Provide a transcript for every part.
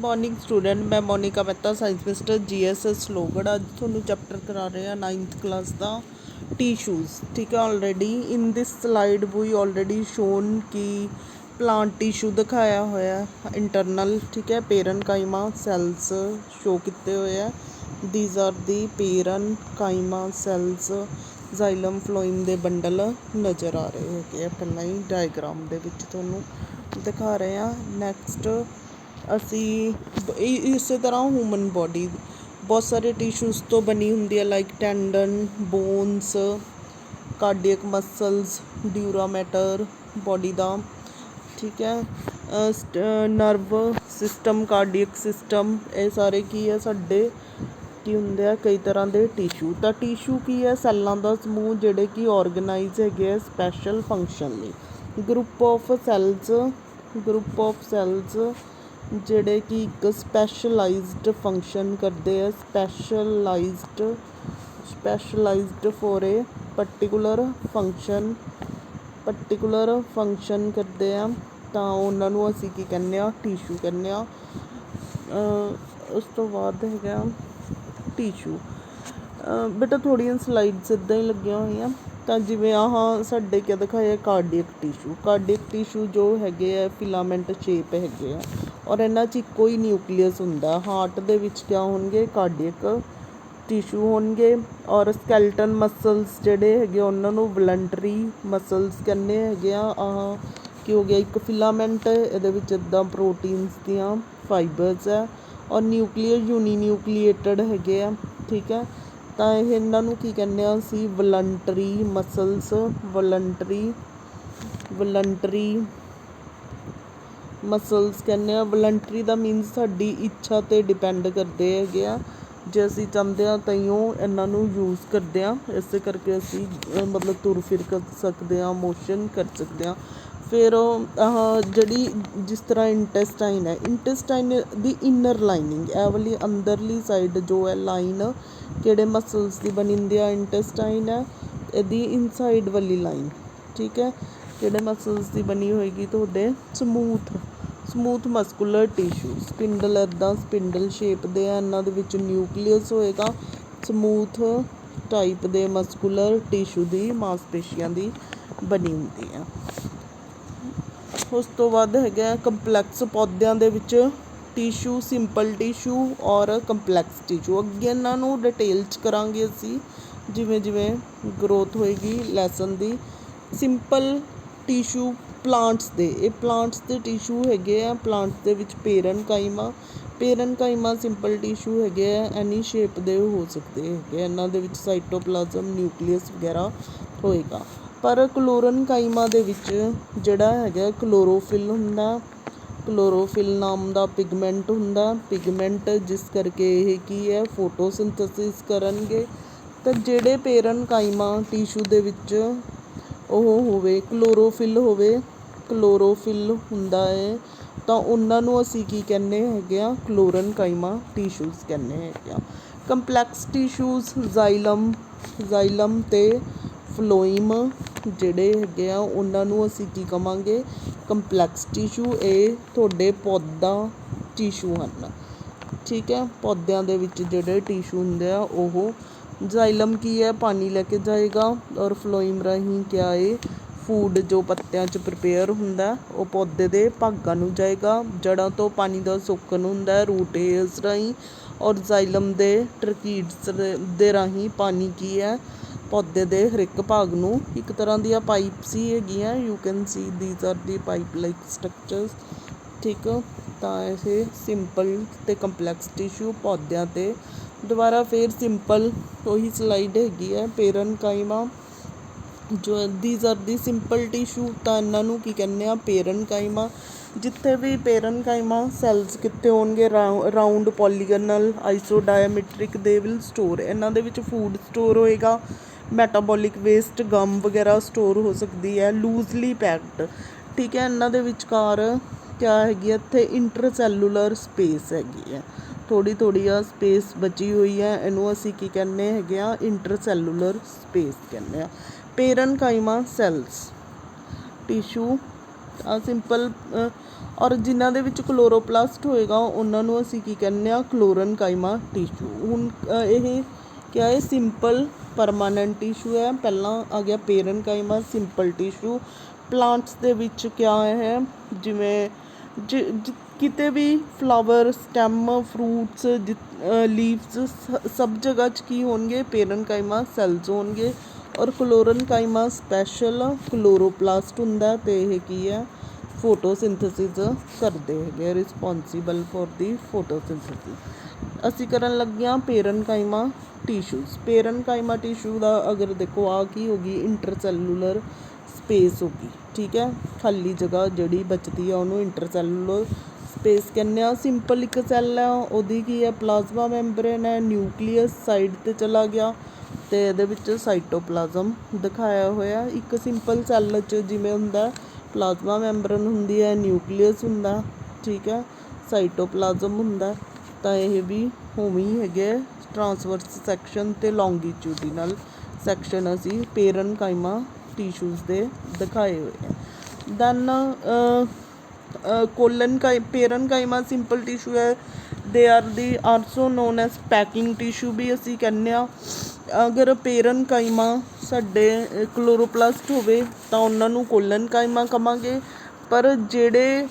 Morning student, मैं Monika Mehta science mistress GSS Logarh. अज थोनू चैप्टर करा रहे हैं 9th क्लास का टिश्यूज़। ठीक है, already in this slide we already shown कि प्लांट टिश्यू दिखाया होया इंटरनल। ठीक है, पेरनकाइमा सैल्स शो किए हुए हैं। These are the parenchyma cells. Xylem phloem दे बंडल नज़र आ रहे हैं पहला ही डायग्राम दे विच तुहानू दिखा रहे हैं। नैक्सट ਅਸੀਂ ਇਸੇ ਤਰ੍ਹਾਂ ਹਿਊਮਨ ਬੋਡੀ ਬਹੁਤ ਸਾਰੇ ਟਿਸ਼ੂਜ਼ ਤੋਂ ਬਣੀ ਹੁੰਦੀ ਹੈ, like tendon, bones, cardiac muscles, dura mater body ਦਾ। ਠੀਕ ਹੈ, ਨਰਵ ਸਿਸਟਮ, ਕਾਰਡੀਅਕ ਸਿਸਟਮ, ਇਹ ਸਾਰੇ ਕੀ ਹੈ ਸਾਡੇ ਕੀ ਹੁੰਦੇ ਆ ਕਈ ਤਰ੍ਹਾਂ ਦੇ ਟਿਸ਼ੂ। ਤਾਂ ਟਿਸ਼ੂ ਕੀ ਹੈ? ਸੈੱਲਾਂ ਦਾ ਸਮੂਹ ਜਿਹੜੇ ਕਿ ਔਰਗਨਾਈਜ਼ ਹੈਗੇ ਆ ਸਪੈਸ਼ਲ ਫੰਕਸ਼ਨ ਲਈ। ਗਰੁੱਪ ਆਫ ਸੈਲਸ ਜਿਹੜੇ ਕਿ ਇੱਕ ਸਪੈਸ਼ਲਾਈਜ਼ਡ ਫੰਕਸ਼ਨ ਕਰਦੇ ਆ, ਸਪੈਸ਼ਲਾਈਜ਼ਡ ਫੋਰ ਏ ਪਰਟੀਕੂਲਰ ਫੰਕਸ਼ਨ ਕਰਦੇ ਆ, ਤਾਂ ਉਹਨਾਂ ਨੂੰ ਅਸੀਂ ਕੀ ਕਹਿੰਦੇ ਆ? ਟਿਸ਼ੂ ਕਹਿੰਦੇ ਆ। ਉਸ ਤੋਂ ਬਾਅਦ ਹੈਗਾ ਟਿਸ਼ੂ। ਬੇਟਾ ਥੋੜ੍ਹੀਆਂ ਸਲਾਈਡਸ ਇੱਦਾਂ ਹੀ ਲੱਗੀਆਂ ਹੋਈਆਂ। ਤਾਂ ਜਿਵੇਂ ਆਹ ਸਾਡੇ ਕਿਆ ਦਿਖਾਇਆ? ਕਾਰਡੀਅਕ ਟਿਸ਼ੂ ਜੋ ਹੈਗੇ ਆ ਫਿਲਾਮੈਂਟ ਸ਼ੇਪ ਹੈਗੇ ਆ, ਔਰ ਇਹਨਾਂ 'ਚ ਇੱਕੋ ਹੀ ਨਿਊਕਲੀਅਸ ਹੁੰਦਾ। ਹਾਰਟ ਦੇ ਵਿੱਚ ਕਿਆ ਹੋਣਗੇ? ਕਾਰਡੀਅਕ ਟਿਸ਼ੂ ਹੋਣਗੇ। ਔਰ ਸਕੈਲਟਨ ਮਸਲਸ ਜਿਹੜੇ ਹੈਗੇ ਉਹਨਾਂ ਨੂੰ ਵਲੰਟਰੀ ਮਸਲਸ ਕਹਿੰਦੇ ਹੈਗੇ ਆ। ਆਹ ਕੀ ਹੋ ਗਿਆ? ਇੱਕ ਫਿਲਾਮੈਂਟ, ਇਹਦੇ ਵਿੱਚ ਇੱਦਾਂ ਪ੍ਰੋਟੀਨਸ ਦੀਆਂ ਫਾਈਬਰਸ ਹੈ। ਔਰ ਨਿਊਕਲੀਅਸ ਯੂਨੀਨਿਊਕਲੀਏਟਡ ਹੈਗੇ ਆ। ਠੀਕ ਹੈ, ਤਾਂ ਇਹ ਇਹਨਾਂ ਨੂੰ ਕੀ ਕਹਿੰਦੇ ਆ ਅਸੀਂ? ਵਲੰਟਰੀ ਮਸਲਸ ਕਹਿੰਦੇ ਆ। ਵਲੰਟਰੀ ਦਾ ਮੀਨਸ ਸਾਡੀ ਇੱਛਾ 'ਤੇ ਡਿਪੈਂਡ ਕਰਦੇ ਹੈਗੇ ਆ। ਜੇ ਅਸੀਂ ਚਾਹੁੰਦੇ ਹਾਂ ਤਾਂਹੀਓ ਇਹਨਾਂ ਨੂੰ ਯੂਜ਼ ਕਰਦੇ ਹਾਂ, ਇਸੇ ਕਰਕੇ ਅਸੀਂ ਮਤਲਬ ਤੁਰ ਫਿਰ ਕਰ ਸਕਦੇ ਹਾਂ, ਮੋਸ਼ਨ ਕਰ ਸਕਦੇ ਹਾਂ। ਫਿਰ ਆਹ ਜਿਹੜੀ ਜਿਸ ਤਰ੍ਹਾਂ ਇੰਟੈਸਟਾਈਨ ਦੀ ਇਨਰ ਲਾਈਨਿੰਗ, ਇਹ ਵਾਲੀ ਅੰਦਰਲੀ ਸਾਈਡ ਜੋ ਹੈ ਲਾਈਨ ਕਿਹੜੇ ਮਸਲਸ ਦੀ ਬਣੀ ਹੁੰਦੀ ਆ? ਇੰਟੈਸਟਾਈਨ ਹੈ, ਇਹਦੀ ਇਨਸਾਈਡ ਵਾਲੀ ਲਾਈਨ। ਠੀਕ ਹੈ, ਕਿਹੜੇ ਮਸਲਸ ਦੀ ਬਣੀ ਹੋਏਗੀ? ਤੁਹਾਡੇ ਸਮੂਥ ਮਸਕੂਲਰ ਟਿਸ਼ੂ। ਸਪਿੰਡਲ ਇੱਦਾਂ ਸਪਿੰਡਲ ਸ਼ੇਪ ਦੇ ਆ, ਇਹਨਾਂ ਦੇ ਵਿੱਚ ਨਿਊਕਲੀਅਸ ਹੋਏਗਾ। ਸਮੂਥ ਟਾਈਪ ਦੇ ਮਸਕੂਲਰ ਟਿਸ਼ੂ ਦੀ ਮਾਸਪੇਸ਼ੀਆਂ ਦੀ ਬਣੀ ਹੁੰਦੀ ਆ। ਉਸ ਤੋਂ ਬਾਅਦ ਹੈਗਾ ਕੰਪਲੈਕਸ। ਪੌਦਿਆਂ ਦੇ ਵਿੱਚ ਟਿਸ਼ੂ, ਸਿੰਪਲ ਟਿਸ਼ੂ ਔਰ ਕੰਪਲੈਕਸ ਟਿਸ਼ੂ। ਅੱਗੇ ਇਹਨਾਂ ਨੂੰ ਡਿਟੇਲ 'ਚ ਕਰਾਂਗੇ ਅਸੀਂ ਜਿਵੇਂ ਜਿਵੇਂ ਗਰੋਥ ਹੋਏਗੀ ਲੈਸਨ ਦੀ। ਸਿੰਪਲ ਟਿਸ਼ੂ ਪਲਾਂਟਸ ਦੇ ਟਿਸ਼ੂ ਹੈਗੇ ਆ। ਪਲਾਂਟਸ ਦੇ ਵਿੱਚ ਪੇਰਨਕਾਈਮਾ ਸਿੰਪਲ ਟਿਸ਼ੂ ਹੈਗੇ ਆ। ਐਨੀ ਸ਼ੇਪ ਦੇ ਹੋ ਸਕਦੇ ਹੈਗੇ। ਇਹਨਾਂ ਦੇ ਵਿੱਚ ਸਾਈਟੋਪਲਾਜ਼ਮ, ਨਿਊਕਲੀਅਸ ਵਗੈਰਾ ਹੋਏਗਾ। ਪਰ ਕਲੋਰਨਕਾਈਮਾ ਦੇ ਵਿੱਚ ਜਿਹੜਾ ਹੈਗਾ ਕਲੋਰੋਫਿਲ ਹੁੰਦਾ। ਕਲੋਰੋਫਿਲ ਨਾਮ ਦਾ ਪਿਗਮੈਂਟ ਹੁੰਦਾ। ਜਿਸ ਕਰਕੇ ਇਹ ਕੀ ਹੈ? ਫੋਟੋਸਿੰਥੇਸਿਸ ਕਰਨਗੇ। ਤਾਂ ਜਿਹੜੇ ਪੇਰਨਕਾਈਮਾ ਟਿਸ਼ੂ ਦੇ ਵਿੱਚ ਉਹ ਹੋਵੇ ਕਲੋਰੋਫਿਲ ਹੁੰਦਾ ਹੈ, ਤਾਂ ਉਹਨਾਂ ਨੂੰ ਅਸੀਂ ਕੀ ਕਹਿੰਦੇ ਹੈਗੇ ਆ? ਕਲੋਰਨਕਾਈਮਾ ਟਿਸ਼ੂਜ਼ ਕਹਿੰਦੇ ਹੈਗੇ ਆ। ਕੰਪਲੈਕਸ ਟਿਸ਼ੂਜ਼ ਜ਼ਾਈਲਮ ਅਤੇ ਫਲੋਇਮ ਜਿਹੜੇ ਹੈਗੇ ਆ ਉਹਨਾਂ ਨੂੰ ਅਸੀਂ ਕੀ ਕਹਾਂਗੇ? Complex tissue. ਇਹ ਤੁਹਾਡੇ ਪੌਦਾ ਟਿਸ਼ੂ ਹਨ। ਠੀਕ ਹੈ, ਪੌਦਿਆਂ ਦੇ ਵਿੱਚ ਜਿਹੜੇ ਟਿਸ਼ੂ ਹੁੰਦੇ ਆ ਉਹ। ਜ਼ਾਈਲਮ ਕੀ ਹੈ? ਪਾਣੀ ਲੈ ਕੇ ਜਾਏਗਾ। ਔਰ ਫਲੋਇਮ ਰਾਹੀਂ ਕਿਆ ਹੈ? ਫੂਡ ਜੋ ਪੱਤਿਆਂ 'ਚ ਪ੍ਰੀਪੇਅਰ ਹੁੰਦਾ ਉਹ ਪੌਦੇ ਦੇ ਭਾਗਾਂ ਨੂੰ ਜਾਏਗਾ। ਜੜ੍ਹਾਂ ਤੋਂ ਪਾਣੀ ਦਾ ਸੋਕਣ ਹੁੰਦਾ ਰੂਟ ਹੇਅਰਸ ਰਾਹੀਂ। ਔਰ ਜ਼ਾਈਲਮ ਦੇ ਟਰਕੀਡਸ ਦੇ ਰਾਹੀਂ ਪਾਣੀ ਕੀ ਹੈ? ਪੌਦੇ ਦੇ ਹਰ ਇੱਕ ਭਾਗ ਨੂੰ। ਇੱਕ ਤਰ੍ਹਾਂ ਦੀਆਂ ਪਾਈਪਸ ਹੀ ਹੈਗੀਆਂ। You can see these are the pipe like structures. ਠੀਕ, ਤਾਂ ਇਹ ਸਿੰਪਲ ਅਤੇ ਕੰਪਲੈਕਸ ਟਿਸ਼ੂ ਪੌਦਿਆਂ 'ਤੇ। ਦੁਬਾਰਾ ਫਿਰ ਸਿੰਪਲ ਉਹੀ ਸਲਾਈਡ ਹੈਗੀ ਹੈ। ਪੇਰਨਕਾਈਮਾ ਜੋ these are the simple tissue, ਤਾਂ ਇਹਨਾਂ ਨੂੰ ਕੀ ਕਹਿੰਦੇ ਆ? ਪੇਰਨਕਾਈਮਾ। ਜਿੱਥੇ ਵੀ ਪੇਰਨਕਾਈਮਾ ਸੈਲਸ ਕਿੱਥੇ ਹੋਣਗੇ? Round, ਪੋਲੀਗਨਲ, ਆਈਸੋਡਾਇਮੈਟ੍ਰਿਕ they will store. ਇਹਨਾਂ ਦੇ ਵਿੱਚ ਫੂਡ ਸਟੋਰ ਹੋਏਗਾ। ਮੈਟਾਬੋਲਿਕ ਵੇਸਟ, ਗਮ ਵਗੈਰਾ ਸਟੋਰ ਹੋ ਸਕਦੀ ਹੈ। ਲੂਜ਼ਲੀ ਪੈਕਡ। ਠੀਕ ਹੈ, ਇਹਨਾਂ ਦੇ ਵਿਚਕਾਰ ਕਿਆ ਹੈਗੀ ਹੈ? ਇੱਥੇ ਇੰਟਰਸੈਲੂਲਰ ਸਪੇਸ ਹੈਗੀ ਹੈ। ਥੋੜ੍ਹੀ ਆ ਸਪੇਸ ਬਚੀ ਹੋਈ ਹੈ, ਇਹਨੂੰ ਅਸੀਂ ਕੀ ਕਹਿੰਦੇ ਹੈਗੇ ਆ? ਇੰਟਰਸੈਲੂਲਰ ਸਪੇਸ ਕਹਿੰਦੇ ਆ। ਪੇਰਨਕਾਈਮਾ ਸੈਲਸ ਟਿਸ਼ੂ ਸਿੰਪਲ ਔਰ ਜਿਨ੍ਹਾਂ ਦੇ ਵਿੱਚ ਕਲੋਰੋਪਲਾਸਟ ਹੋਏਗਾ ਉਹਨਾਂ ਨੂੰ ਅਸੀਂ ਕੀ ਕਹਿੰਦੇ ਹਾਂ, ਕਲੋਰਨ ਕਾਈਮਾ ਟਿਸ਼ੂ। ਹੁਣ ਇਹ ਕਿਆ ਹੈ, ਸਿੰਪਲ ਪਰਮਾਨੈਂਟ ਟਿਸ਼ੂ ਹੈ। ਪਹਿਲਾਂ ਆ ਗਿਆ ਪੇਰਨ ਕਾਈਮਾ ਸਿੰਪਲ ਟਿਸ਼ੂ। ਪਲਾਂਟਸ ਦੇ ਵਿੱਚ ਕਿਆ ਹੈ, ਜਿਵੇਂ ਕਿਤੇ ਵੀ ਫਲਾਵਰ, ਸਟੈਮ, ਫਰੂਟਸ, ਲੀਵਸ, ਸਭ ਜਗ੍ਹਾ 'ਚ ਕੀ ਹੋਣਗੇ, ਪੇਰਨ ਕਾਈਮਾ ਸੈਲਸ ਹੋਣਗੇ। ਔਰ ਕਲੋਰਨ ਕਾਈਮਾ ਸਪੈਸ਼ਲ ਕਲੋਰੋਪਲਾਸਟ ਹੁੰਦਾ ਅਤੇ ਇਹ ਕੀ ਹੈ, ਫੋਟੋਸਿੰਥੇਸਿਸ ਕਰਦੇ ਹੈਗੇ, ਰਿਸਪੋਂਸੀਬਲ ਫॉर ਦੀ ਫੋਟੋਸਿੰਥੇਸਿਸ। ਅਸੀਂ ਕਰਨ ਲੱਗੇ ਹਾਂ ਪੇਰਨ ਕਾਈਮਾ ਟਿਸ਼ੂਜ਼। ਪੇਰਨ ਕਾਈਮਾ ਟਿਸ਼ੂ ਦਾ ਅਗਰ ਦੇਖੋ ਆ ਕੀ ਹੋ ਗਈ, ਇੰਟਰਸੈਲੂਲਰ ਸਪੇਸ ਹੋ ਗਈ, ਠੀਕ ਹੈ। ਖਾਲੀ ਜਗ੍ਹਾ ਜਿਹੜੀ ਬਚਦੀ ਆ ਉਹਨੂੰ ਇੰਟਰਸੈਲੂਲਰ ਸਪੇਸ ਕਹਿੰਦੇ ਆ। ਸਿੰਪਲ ਇੱਕ ਸੈੱਲ ਹੈ, ਉਹਦੀ ਕੀ ਹੈ, ਪਲਾਜ਼ਮਾ ਮੈਂਬਰੇਨ ਹੈ, ਨਿਊਕਲੀਅਸ ਸਾਈਡ 'ਤੇ ਚਲਾ ਗਿਆ ਅਤੇ ਇਹਦੇ ਵਿੱਚ ਸਾਈਟੋਪਲਾਜ਼ਮ ਦਿਖਾਇਆ ਹੋਇਆ। ਇੱਕ ਸਿੰਪਲ ਸੈੱਲ 'ਚ ਜਿਵੇਂ ਹੁੰਦਾ ਪਲਾਜ਼ਮਾ ਮੈਂਬਰੇਨ ਹੁੰਦੀ ਹੈ, ਨਿਊਕਲੀਅਸ ਹੁੰਦਾ, ਠੀਕ ਹੈ, ਸਾਈਟੋਪਲਾਜ਼ਮ ਹੁੰਦਾ। ਤਾਂ ਇਹ ਵੀ ਉਵੇਂ ਹੀ ਹੈਗੇ, ਟਰਾਂਸਵਰਸ ਸੈਕਸ਼ਨ ਅਤੇ ਲੌਂਗੀਟਿਊਡੀਨਲ ਸੈਕਸ਼ਨ ਅਸੀਂ ਪੇਰਨ ਕਾਈਮਾ ਟਿਸ਼ੂਜ਼ ਦੇ ਦਿਖਾਏ ਹੋਏ ਹੈ। Then parenchyma simple tissue ਹੈ। They are the also known as packing tissue ਵੀ ਅਸੀਂ ਕਹਿੰਦੇ ਹਾਂ। ਅਗਰ ਪੇਰਨ ਕਾਈਮਾ ਸਾਡੇ ਕਲੋਰੋਪਲਾਸਟ ਹੋਵੇ ਤਾਂ ਉਹਨਾਂ ਨੂੰ ਕੋਲਨ ਕਾਈਮਾ ਕਹਾਂਗੇ। ਪਰ ਜਿਹੜੇ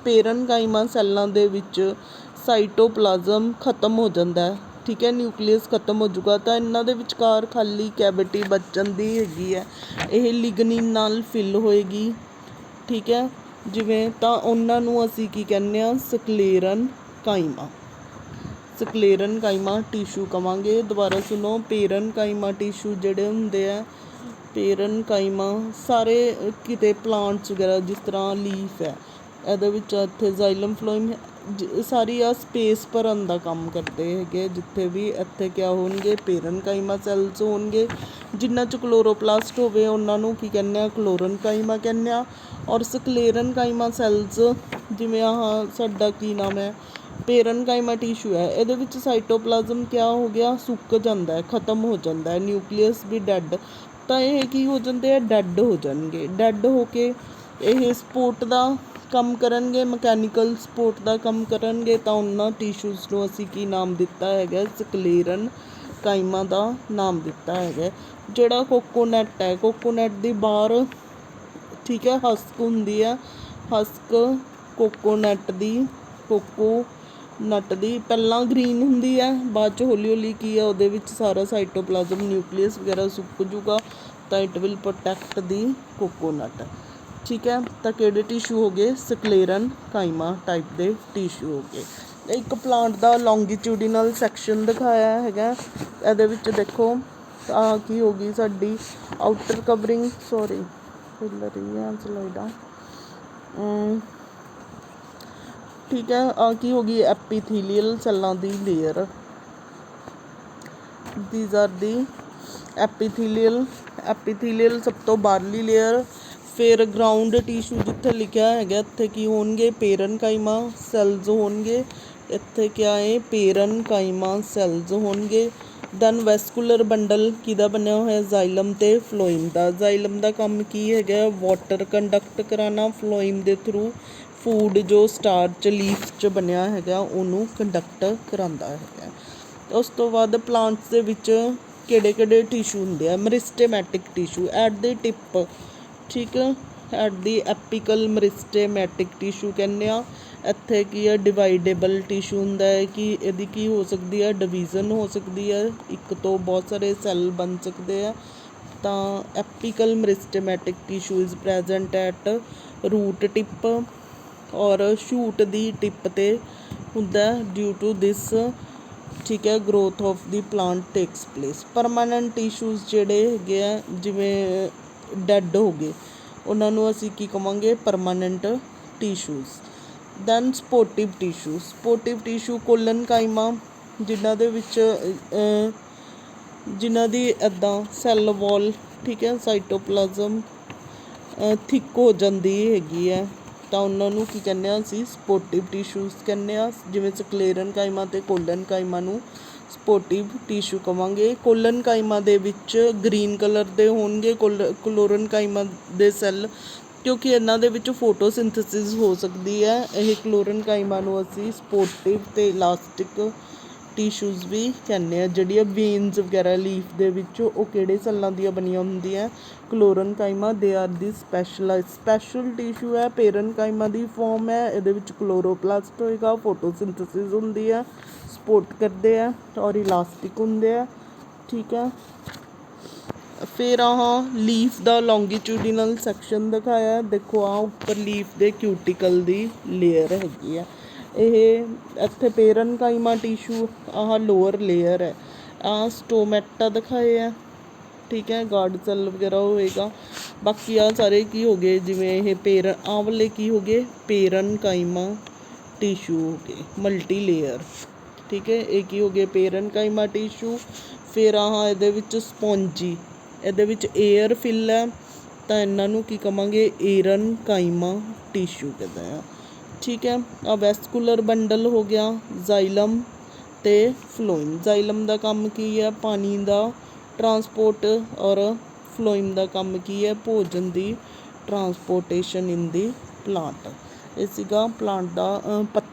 ਪੇਰਨ ਕਾਈਮਾ ਸੈੱਲਾਂ ਦੇ ਵਿੱਚ ਸਾਈਟੋਪਲਾਜ਼ਮ ਖਤਮ ਹੋ ਜਾਂਦਾ, ਠੀਕ ਹੈ, ਨਿਊਕਲੀਅਸ ਖਤਮ ਹੋ ਜਾਊਗਾ, ਤਾਂ ਇਹਨਾਂ ਦੇ ਵਿਚਕਾਰ ਖਾਲੀ ਕੈਵਿਟੀ ਬਚਣ ਦੀ ਹੈਗੀ ਹੈ, ਇਹ ਲਿਗਨੀਨ ਨਾਲ ਫਿਲ ਹੋਏਗੀ, ਠੀਕ ਹੈ, ਜਿਵੇਂ। ਤਾਂ ਉਹਨਾਂ ਨੂੰ ਅਸੀਂ ਕੀ ਕਹਿੰਦੇ ਹਾਂ, ਸਕਲੇਰਨ ਕਾਈਮਾ, ਸਕਲੇਰਨ ਕਾਈਮਾ ਟਿਸ਼ੂ ਕਹਾਂਗੇ। ਦੁਬਾਰਾ ਸੁਣੋ, ਪੇਰਨ ਕਾਈਮਾ ਟਿਸ਼ੂ ਜਿਹੜੇ ਹੁੰਦੇ ਆ, ਪੇਰਨ ਕਾਈਮਾ ਸਾਰੇ ਕਿਤੇ ਪਲਾਂਟਸ ਵਗੈਰਾ, ਜਿਸ ਤਰ੍ਹਾਂ ਲੀਫ ਹੈ, ਇਹਦੇ ਵਿੱਚ ਇੱਥੇ ਜ਼ਾਈਲਮ ਫਲੋਇਮ ਸਾਰੀ ਆ ਸਪੇਸ ਭਰਨ ਦਾ ਕੰਮ ਕਰਦੇ ਹੈਗੇ। ਜਿੱਥੇ ਵੀ ਇੱਥੇ ਕਿਆ ਹੋਣਗੇ, ਪੇਰਨ ਕਾਈਮਾ ਸੈਲਸ ਹੋਣਗੇ। ਜਿਨ੍ਹਾਂ 'ਚ ਕਲੋਰੋਪਲਾਸਟ ਹੋਵੇ ਉਹਨਾਂ ਨੂੰ ਕੀ ਕਹਿੰਦੇ ਆ, ਕਲੋਰਨ ਕਾਈਮਾ ਕਹਿੰਦੇ ਆ। ਔਰ ਸਕਲੇਰਨ ਕਾਈਮਾ ਸੈਲਸ, ਜਿਵੇਂ ਆਹ ਸਾਡਾ ਕੀ ਨਾਮ ਹੈ, ਪੇਰਨ ਕਾਈਮਾ ਟਿਸ਼ੂ ਹੈ, ਇਹਦੇ ਵਿੱਚ ਸਾਈਟੋਪਲਾਜ਼ਮ ਕਿਆ ਹੋ ਗਿਆ, ਸੁੱਕ ਜਾਂਦਾ ਹੈ, ਖਤਮ ਹੋ ਜਾਂਦਾ ਹੈ, ਨਿਊਕਲੀਅਸ ਵੀ ਡੈਡ। ਤਾਂ ਇਹ ਕੀ ਹੋ ਜਾਂਦੇ ਆ, ਡੈਡ ਹੋ ਜਾਣਗੇ। ਡੈਡ ਹੋ ਕੇ ਇਹ ਸਪੋਰਟ ਦਾ ਕੰਮ ਕਰਨਗੇ, ਮਕੈਨੀਕਲ ਸਪੋਰਟ ਦਾ ਕੰਮ ਕਰਨਗੇ। ਤਾਂ ਉਹਨਾਂ ਟਿਸ਼ੂਜ਼ ਨੂੰ ਅਸੀਂ ਕੀ ਨਾਮ ਦਿੱਤਾ ਹੈਗਾ, ਸਕਲੇਰਨ ਕਾਈਮਾ ਦਾ ਨਾਮ ਦਿੱਤਾ ਹੈਗਾ। ਜਿਹੜਾ ਕੋਕੋਨਟ ਹੈ, ਕੋਕੋਨਟ ਦੀ ਬਾਹਰ, ਠੀਕ ਹੈ, ਹਸਕ ਹੁੰਦੀ ਹੈ, ਹਸਕ ਕੋਕੋਨਟ ਦੀ ਪਹਿਲਾਂ ਗ੍ਰੀਨ ਹੁੰਦੀ ਹੈ, ਬਾਅਦ 'ਚ ਹੌਲੀ ਹੌਲੀ ਕੀ ਹੈ, ਉਹਦੇ ਵਿੱਚ ਸਾਰਾ ਸਾਈਟੋਪਲਾਜ਼ਮ, ਨਿਊਕਲੀਅਸ ਵਗੈਰਾ ਸੁੱਕ ਜੂਗਾ। ਤਾਂ it will protect the coconut, ਠੀਕ ਹੈ। ਤਾਂ ਕਿਹੜੇ ਟਿਸ਼ੂ ਹੋ ਗਏ, ਸਕਲੇਰਨ ਕਾਈਮਾ ਟਾਈਪ ਦੇ ਟਿਸ਼ੂ ਹੋ ਗਏ। ਇੱਕ ਪਲਾਂਟ ਦਾ ਲੌਂਗੀਟਿਊਡੀਨਲ ਸੈਕਸ਼ਨ ਦਿਖਾਇਆ ਹੈਗਾ। ਇਹਦੇ ਵਿੱਚ ਦੇਖੋ ਆਹ ਕੀ ਹੋ ਗਈ, ਸਾਡੀ ਆਊਟਰ ਕਵਰਿੰਗ, ਸੋਰੀ ਸਲਾਈਡਾਂ, ਠੀਕ ਹੈ। ਆਹ ਕੀ ਹੋ ਗਈ, ਐਪੀਥੀਲੀਅਲ ਸੈੱਲਾਂ ਦੀ ਲੇਅਰ। ਦੀਜ਼ ਆਰ ਦੀ ਐਪੀਥੀਲੀਅਲ ਸਭ ਤੋਂ ਬਾਹਰਲੀ ਲੇਅਰ। ਫਿਰ ਗਰਾਊਂਡ ਟਿਸ਼ੂ ਜਿੱਥੇ ਲਿਖਿਆ ਹੈਗਾ, ਇੱਥੇ ਕੀ ਹੋਣਗੇ, ਪੇਰਨ ਕਾਈਮਾ ਸੈਲਜ਼ ਹੋਣਗੇ। ਇੱਥੇ ਕਿਆ ਹੈ, ਪੇਰਨ ਕਾਈਮਾ ਸੈਲਜ਼ ਹੋਣਗੇ। ਦੈਨ ਵੈਸਕੂਲਰ ਬੰਡਲ ਕਿਹਦਾ ਬਣਿਆ ਹੋਇਆ, ਜ਼ਾਈਲਮ ਅਤੇ ਫਲੋਇਮ ਦਾ। ਜ਼ਾਈਲਮ ਦਾ ਕੰਮ ਕੀ ਹੈਗਾ, ਵਾਟਰ ਕੰਡਕਟ ਕਰਾਉਣਾ, ਫਲੋਇਮ ਦੇ ਥਰੂ ਫੂਡ ਜੋ ਸਟਾਰਚ ਲੀਫ 'ਚ ਬਣਿਆ ਹੈਗਾ ਉਹਨੂੰ ਕੰਡਕਟ ਕਰਾਉਂਦਾ ਹੈਗਾ। ਉਸ ਤੋਂ ਬਾਅਦ ਪਲਾਂਟਸ ਦੇ ਵਿੱਚ ਕਿਹੜੇ ਕਿਹੜੇ ਟਿਸ਼ੂ ਹੁੰਦੇ ਆ, ਮਰਿਸਟੇਮੈਟਿਕ ਟਿਸ਼ੂ ਐਟ ਦੀ ਟਿਪ, ਠੀਕ ਹੈ, ਐਟ ਦੀ ਐਪੀਕਲ ਮਰਿਸਟੇਮੈਟਿਕ ਟਿਸ਼ੂ ਕਹਿੰਦੇ ਆ। ਇੱਥੇ ਕੀ ਹੈ, ਡਿਵਾਈਡੇਬਲ ਟਿਸ਼ੂ ਹੁੰਦਾ ਹੈ, ਕਿ ਇਹਦੀ ਕੀ ਹੋ ਸਕਦੀ ਹੈ, ਡਿਵੀਜ਼ਨ ਹੋ ਸਕਦੀ ਹੈ, ਇੱਕ ਤੋਂ ਬਹੁਤ ਸਾਰੇ ਸੈੱਲ ਬਣ ਸਕਦੇ ਆ। ਤਾਂ apical meristematic tissue is present at root tip ਔਰ ਸ਼ੂਟ ਦੀ ਟਿਪ 'ਤੇ ਹੁੰਦਾ, ਡਿਊ ਟੂ ਦਿਸ, ਠੀਕ ਹੈ, growth of the plant takes place. Permanent tissues ਜਿਹੜੇ ਹੈਗੇ ਆ, ਜਿਵੇਂ ਡੈਡ ਹੋ ਗਏ, ਉਹਨਾਂ ਨੂੰ ਅਸੀਂ ਕੀ ਕਹਾਂਗੇ, permanent tissues. Then supportive tissue collenchyma, ਜਿਨ੍ਹਾਂ ਦੇ ਵਿੱਚ ਜਿਨ੍ਹਾਂ ਦੀ ਇੱਦਾਂ ਸੈੱਲ ਵਾਲ, ਠੀਕ ਹੈ, ਸਾਈਟੋਪਲਾਜ਼ਮ ਥਿੱਕ ਹੋ ਜਾਂਦੀ ਹੈਗੀ ਹੈ, ਤਾਂ ਉਹਨਾਂ ਨੂੰ ਕੀ ਕਹਿੰਦੇ ਹਾਂ, ਅਸੀਂ ਸਪੋਰਟਿਵ ਟਿਸ਼ੂਜ਼ ਕਹਿੰਦੇ ਹਾਂ। ਜਿਵੇਂ ਸਕਲੇਰਨ ਕਾਈਮਾ ਅਤੇ ਕੋਲਨ ਕਾਈਮਾ ਨੂੰ ਸਪੋਰਟਿਵ ਟਿਸ਼ੂ ਕਹਾਂਗੇ। ਕੋਲਨ ਕਾਈਮਾ ਦੇ ਵਿੱਚ ਗ੍ਰੀਨ ਕਲਰ ਦੇ ਹੋਣਗੇ, ਕਲੋਰਨ ਕਾਈਮਾ ਦੇ ਸੈੱਲ ਕਿਉਂਕਿ ਇਹਨਾਂ ਦੇ ਵਿੱਚ ਫੋਟੋਸਿੰਥੇਸਿਸ ਹੋ ਸਕਦੀ ਹੈ। ਇਹ ਕਲੋਰਨਕਾਈਮਾਂ ਨੂੰ ਅਸੀਂ ਸਪੋਰਟਿਵ ਅਤੇ ਇਲਾਸਟਿਕ ਟਿਸ਼ੂਜ਼ ਵੀ ਕਹਿੰਦੇ ਹਾਂ। ਜਿਹੜੀਆਂ ਵੇਨਸ ਵਗੈਰਾ ਲੀਫ ਦੇ ਵਿੱਚ, ਉਹ ਕਿਹੜੇ ਸੈੱਲਾਂ ਦੀਆਂ ਬਣੀਆਂ ਹੁੰਦੀਆਂ? ਕਲੋਰਨਕਾਈਮਾ। ਦੇ ਆਰ ਦੀ ਸਪੈਸ਼ਲ ਟਿਸ਼ੂ ਹੈ, ਪੇਰਨਕਾਈਮਾ ਦੀ ਫੋਰਮ ਹੈ। ਇਹਦੇ ਵਿੱਚ ਕਲੋਰੋਪਲਾਸਟ ਹੋਏਗਾ, ਫੋਟੋਸਿੰਥੇਸਿਸ ਹੁੰਦੀ ਹੈ, ਸਪੋਰਟ ਕਰਦੇ ਆ ਔਰ ਇਲਾਸਟਿਕ ਹੁੰਦੇ ਆ। ਠੀਕ ਹੈ। ਫਿਰ ਆਹ ਲੀਫ ਦਾ ਲੌਂਗੀਟਿਊਡਨਲ ਸੈਕਸ਼ਨ ਦਿਖਾਇਆ। ਦੇਖੋ ਆਹ ਉੱਪਰ ਲੀਫ ਦੇ ਕਿਊਟੀਕਲ ਦੀ ਲੇਅਰ ਹੈਗੀ ਆ। ਇਹ ਇੱਥੇ ਪੇਰਨਕਾਈਮਾ ਟਿਸ਼ੂ, ਆਹ ਲੋਅਰ ਲੇਅਰ ਹੈ। ਆਹ ਸਟੋਮੈਟਾ ਦਿਖਾਏ ਆ। ਠੀਕ ਹੈ, ਗਾਰਡ ਸੈੱਲ ਵਗੈਰਾ ਹੋਏਗਾ। ਬਾਕੀ ਆਹ ਸਾਰੇ ਕੀ ਹੋ ਗਏ, ਜਿਵੇਂ ਇਹ ਆਹ ਵਾਲੇ ਕੀ ਹੋ ਗਏ, ਪੇਰਨਕਾਈਮਾ ਟਿਸ਼ੂ ਹੋ ਗਏ ਮਲਟੀ ਲੇਅਰ। ਠੀਕ ਹੈ, ਇਹ ਕੀ ਹੋ ਗਏ, ਪੇਰਨਕਾਈਮਾ ਟਿਸ਼ੂ। ਫਿਰ ਆਹ ਇਹਦੇ ਵਿੱਚ ਸਪੌਂਜੀ, ਇਹਦੇ ਵਿੱਚ ਏਅਰ ਫਿਲ ਹੈ, ਤਾਂ ਇਹਨਾਂ ਨੂੰ ਕੀ ਕਹਾਂਗੇ, ਏਰਨਕਾਈਮਾ ਟਿਸ਼ੂ ਕਹਿੰਦੇ ਆ। ਠੀਕ ਹੈ। ਆ ਵੈਸਕੂਲਰ ਬੰਡਲ ਹੋ ਗਿਆ, ਜ਼ਾਈਲਮ ਅਤੇ ਫਲੋਇਮ। ਜ਼ਾਈਲਮ ਦਾ ਕੰਮ ਕੀ ਹੈ, ਪਾਣੀ ਦਾ ਟਰਾਂਸਪੋਰਟ, ਔਰ ਫਲੋਇਮ ਦਾ ਕੰਮ ਕੀ ਹੈ, ਭੋਜਨ ਦੀ ਟਰਾਂਸਪੋਰਟੇਸ਼ਨ ਇਨ ਦੀ ਪਲਾਂਟ। ਇਹ ਸੀਗਾ ਪਲਾਂਟ ਦਾ